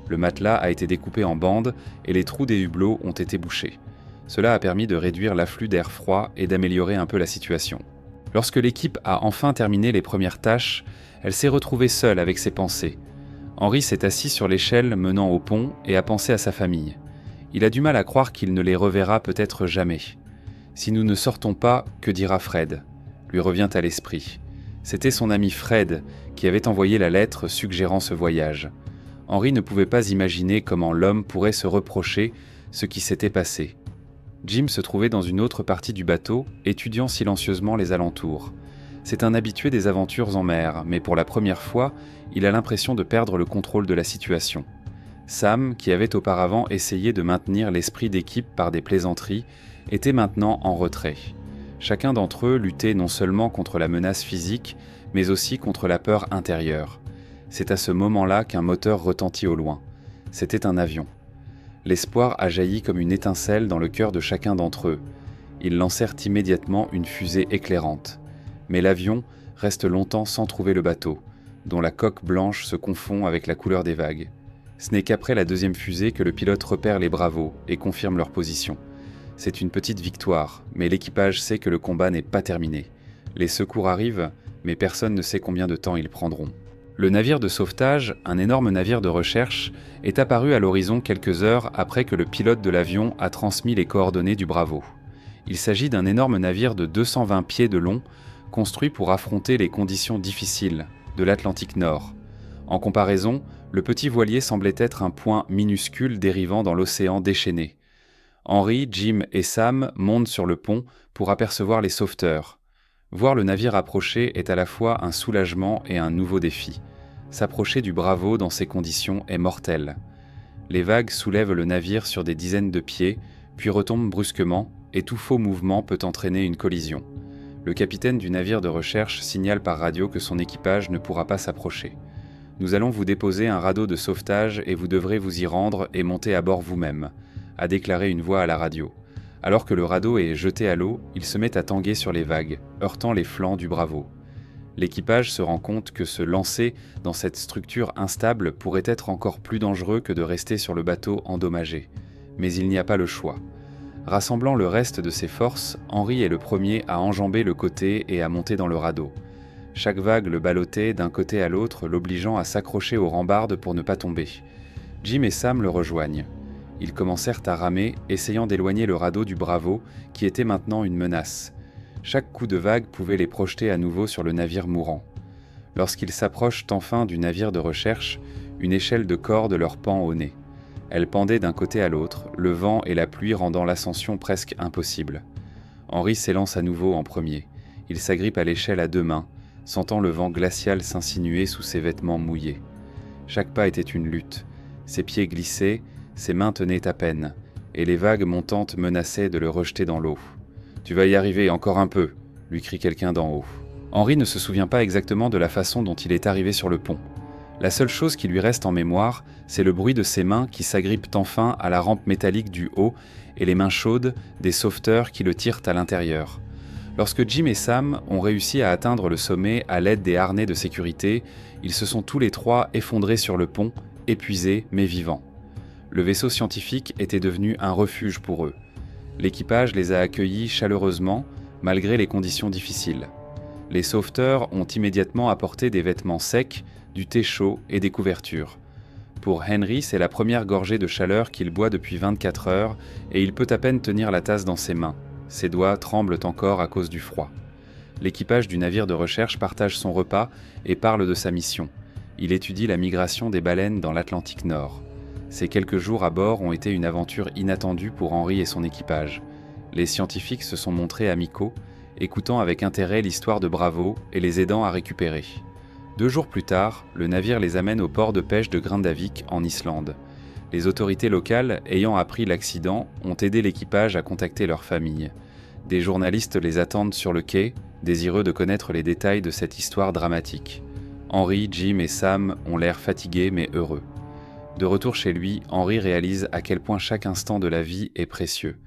Le matelas a été découpé en bandes et les trous des hublots ont été bouchés. Cela a permis de réduire l'afflux d'air froid et d'améliorer un peu la situation. Lorsque l'équipe a enfin terminé les premières tâches, elle s'est retrouvée seule avec ses pensées. Henry s'est assis sur l'échelle menant au pont et a pensé à sa famille. Il a du mal à croire qu'il ne les reverra peut-être jamais. Si nous ne sortons pas, que dira Fred ? Lui revient à l'esprit. C'était son ami Fred qui avait envoyé la lettre suggérant ce voyage. Henry ne pouvait pas imaginer comment l'homme pourrait se reprocher ce qui s'était passé. Jim se trouvait dans une autre partie du bateau, étudiant silencieusement les alentours. C'est un habitué des aventures en mer, mais pour la première fois, il a l'impression de perdre le contrôle de la situation. Sam, qui avait auparavant essayé de maintenir l'esprit d'équipe par des plaisanteries, était maintenant en retrait. Chacun d'entre eux luttait non seulement contre la menace physique, mais aussi contre la peur intérieure. C'est à ce moment-là qu'un moteur retentit au loin. C'était un avion. L'espoir a jailli comme une étincelle dans le cœur de chacun d'entre eux. Ils lancèrent immédiatement une fusée éclairante. Mais l'avion reste longtemps sans trouver le bateau, dont la coque blanche se confond avec la couleur des vagues. Ce n'est qu'après la deuxième fusée que le pilote repère les bravos et confirme leur position. C'est une petite victoire, mais l'équipage sait que le combat n'est pas terminé. Les secours arrivent, mais personne ne sait combien de temps ils prendront. Le navire de sauvetage, un énorme navire de recherche, est apparu à l'horizon quelques heures après que le pilote de l'avion a transmis les coordonnées du Bravo. Il s'agit d'un énorme navire de 220 pieds de long, construit pour affronter les conditions difficiles de l'Atlantique Nord. En comparaison, le petit voilier semblait être un point minuscule dérivant dans l'océan déchaîné. Henry, Jim et Sam montent sur le pont pour apercevoir les sauveteurs. Voir le navire approcher est à la fois un soulagement et un nouveau défi. S'approcher du Bravo dans ces conditions est mortel. Les vagues soulèvent le navire sur des dizaines de pieds, puis retombent brusquement, et tout faux mouvement peut entraîner une collision. Le capitaine du navire de recherche signale par radio que son équipage ne pourra pas s'approcher. « Nous allons vous déposer un radeau de sauvetage et vous devrez vous y rendre et monter à bord vous-même. a déclaré une voix à la radio. Alors que le radeau est jeté à l'eau, il se met à tanguer sur les vagues, heurtant les flancs du Bravo. L'équipage se rend compte que se lancer dans cette structure instable pourrait être encore plus dangereux que de rester sur le bateau endommagé. Mais il n'y a pas le choix. Rassemblant le reste de ses forces, Henry est le premier à enjamber le côté et à monter dans le radeau. Chaque vague le ballottait d'un côté à l'autre, l'obligeant à s'accrocher aux rambardes pour ne pas tomber. Jim et Sam le rejoignent. Ils commencèrent à ramer, essayant d'éloigner le radeau du Bravo, qui était maintenant une menace. Chaque coup de vague pouvait les projeter à nouveau sur le navire mourant. Lorsqu'ils s'approchent enfin du navire de recherche, une échelle de corde leur pend au nez. Elle pendait d'un côté à l'autre, le vent et la pluie rendant l'ascension presque impossible. Henry s'élance à nouveau en premier. Il s'agrippe à l'échelle à deux mains, sentant le vent glacial s'insinuer sous ses vêtements mouillés. Chaque pas était une lutte. Ses pieds glissaient, ses mains tenaient à peine, et les vagues montantes menaçaient de le rejeter dans l'eau. « Tu vas y arriver, encore un peu !» lui crie quelqu'un d'en haut. Henry ne se souvient pas exactement de la façon dont il est arrivé sur le pont. La seule chose qui lui reste en mémoire, c'est le bruit de ses mains qui s'agrippent enfin à la rampe métallique du haut et les mains chaudes des sauveteurs qui le tirent à l'intérieur. Lorsque Jim et Sam ont réussi à atteindre le sommet à l'aide des harnais de sécurité, ils se sont tous les trois effondrés sur le pont, épuisés mais vivants. Le vaisseau scientifique était devenu un refuge pour eux. L'équipage les a accueillis chaleureusement, malgré les conditions difficiles. Les sauveteurs ont immédiatement apporté des vêtements secs, du thé chaud et des couvertures. Pour Henry, c'est la première gorgée de chaleur qu'il boit depuis 24 heures et il peut à peine tenir la tasse dans ses mains. Ses doigts tremblent encore à cause du froid. L'équipage du navire de recherche partage son repas et parle de sa mission. Il étudie la migration des baleines dans l'Atlantique Nord. Ces quelques jours à bord ont été une aventure inattendue pour Henry et son équipage. Les scientifiques se sont montrés amicaux, écoutant avec intérêt l'histoire de Bravo et les aidant à récupérer. 2 jours plus tard, le navire les amène au port de pêche de Grindavik, en Islande. Les autorités locales, ayant appris l'accident, ont aidé l'équipage à contacter leurs familles. Des journalistes les attendent sur le quai, désireux de connaître les détails de cette histoire dramatique. Henry, Jim et Sam ont l'air fatigués mais heureux. De retour chez lui, Henry réalise à quel point chaque instant de la vie est précieux.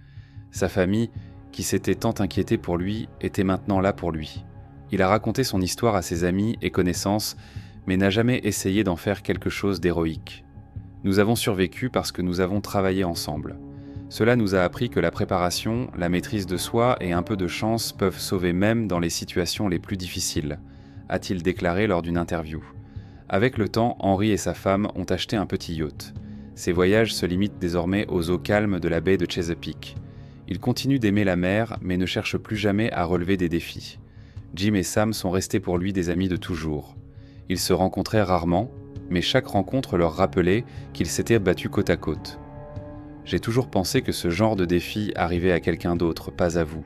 Sa famille, qui s'était tant inquiétée pour lui, était maintenant là pour lui. Il a raconté son histoire à ses amis et connaissances, mais n'a jamais essayé d'en faire quelque chose d'héroïque. Nous avons survécu parce que nous avons travaillé ensemble. Cela nous a appris que la préparation, la maîtrise de soi et un peu de chance peuvent sauver même dans les situations les plus difficiles, a-t-il déclaré lors d'une interview. Avec le temps, Henry et sa femme ont acheté un petit yacht. Ses voyages se limitent désormais aux eaux calmes de la baie de Chesapeake. Il continue d'aimer la mer, mais ne cherche plus jamais à relever des défis. Jim et Sam sont restés pour lui des amis de toujours. Ils se rencontraient rarement, mais chaque rencontre leur rappelait qu'ils s'étaient battus côte à côte. J'ai toujours pensé que ce genre de défi arrivait à quelqu'un d'autre, pas à vous.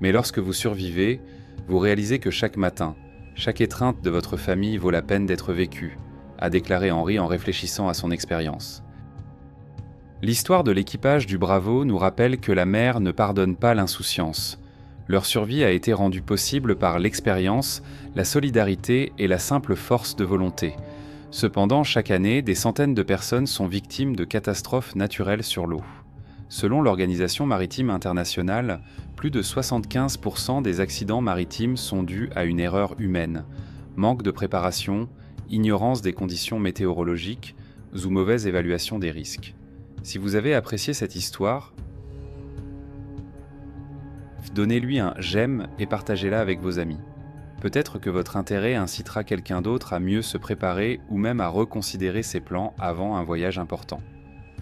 Mais lorsque vous survivez, vous réalisez que chaque matin, chaque étreinte de votre famille vaut la peine d'être vécue, a déclaré Henry en réfléchissant à son expérience. L'histoire de l'équipage du Bravo nous rappelle que la mer ne pardonne pas l'insouciance. Leur survie a été rendue possible par l'expérience, la solidarité et la simple force de volonté. Cependant, chaque année, des centaines de personnes sont victimes de catastrophes naturelles sur l'eau. Selon l'Organisation maritime internationale, plus de 75% des accidents maritimes sont dus à une erreur humaine, manque de préparation, ignorance des conditions météorologiques ou mauvaise évaluation des risques. Si vous avez apprécié cette histoire, donnez-lui un « j'aime » et partagez-la avec vos amis. Peut-être que votre intérêt incitera quelqu'un d'autre à mieux se préparer ou même à reconsidérer ses plans avant un voyage important.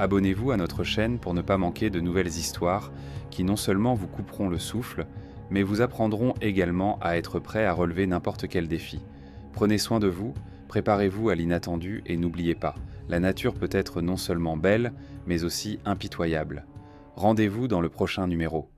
Abonnez-vous à notre chaîne pour ne pas manquer de nouvelles histoires qui non seulement vous couperont le souffle, mais vous apprendront également à être prêt à relever n'importe quel défi. Prenez soin de vous, préparez-vous à l'inattendu et n'oubliez pas, la nature peut être non seulement belle, mais aussi impitoyable. Rendez-vous dans le prochain numéro.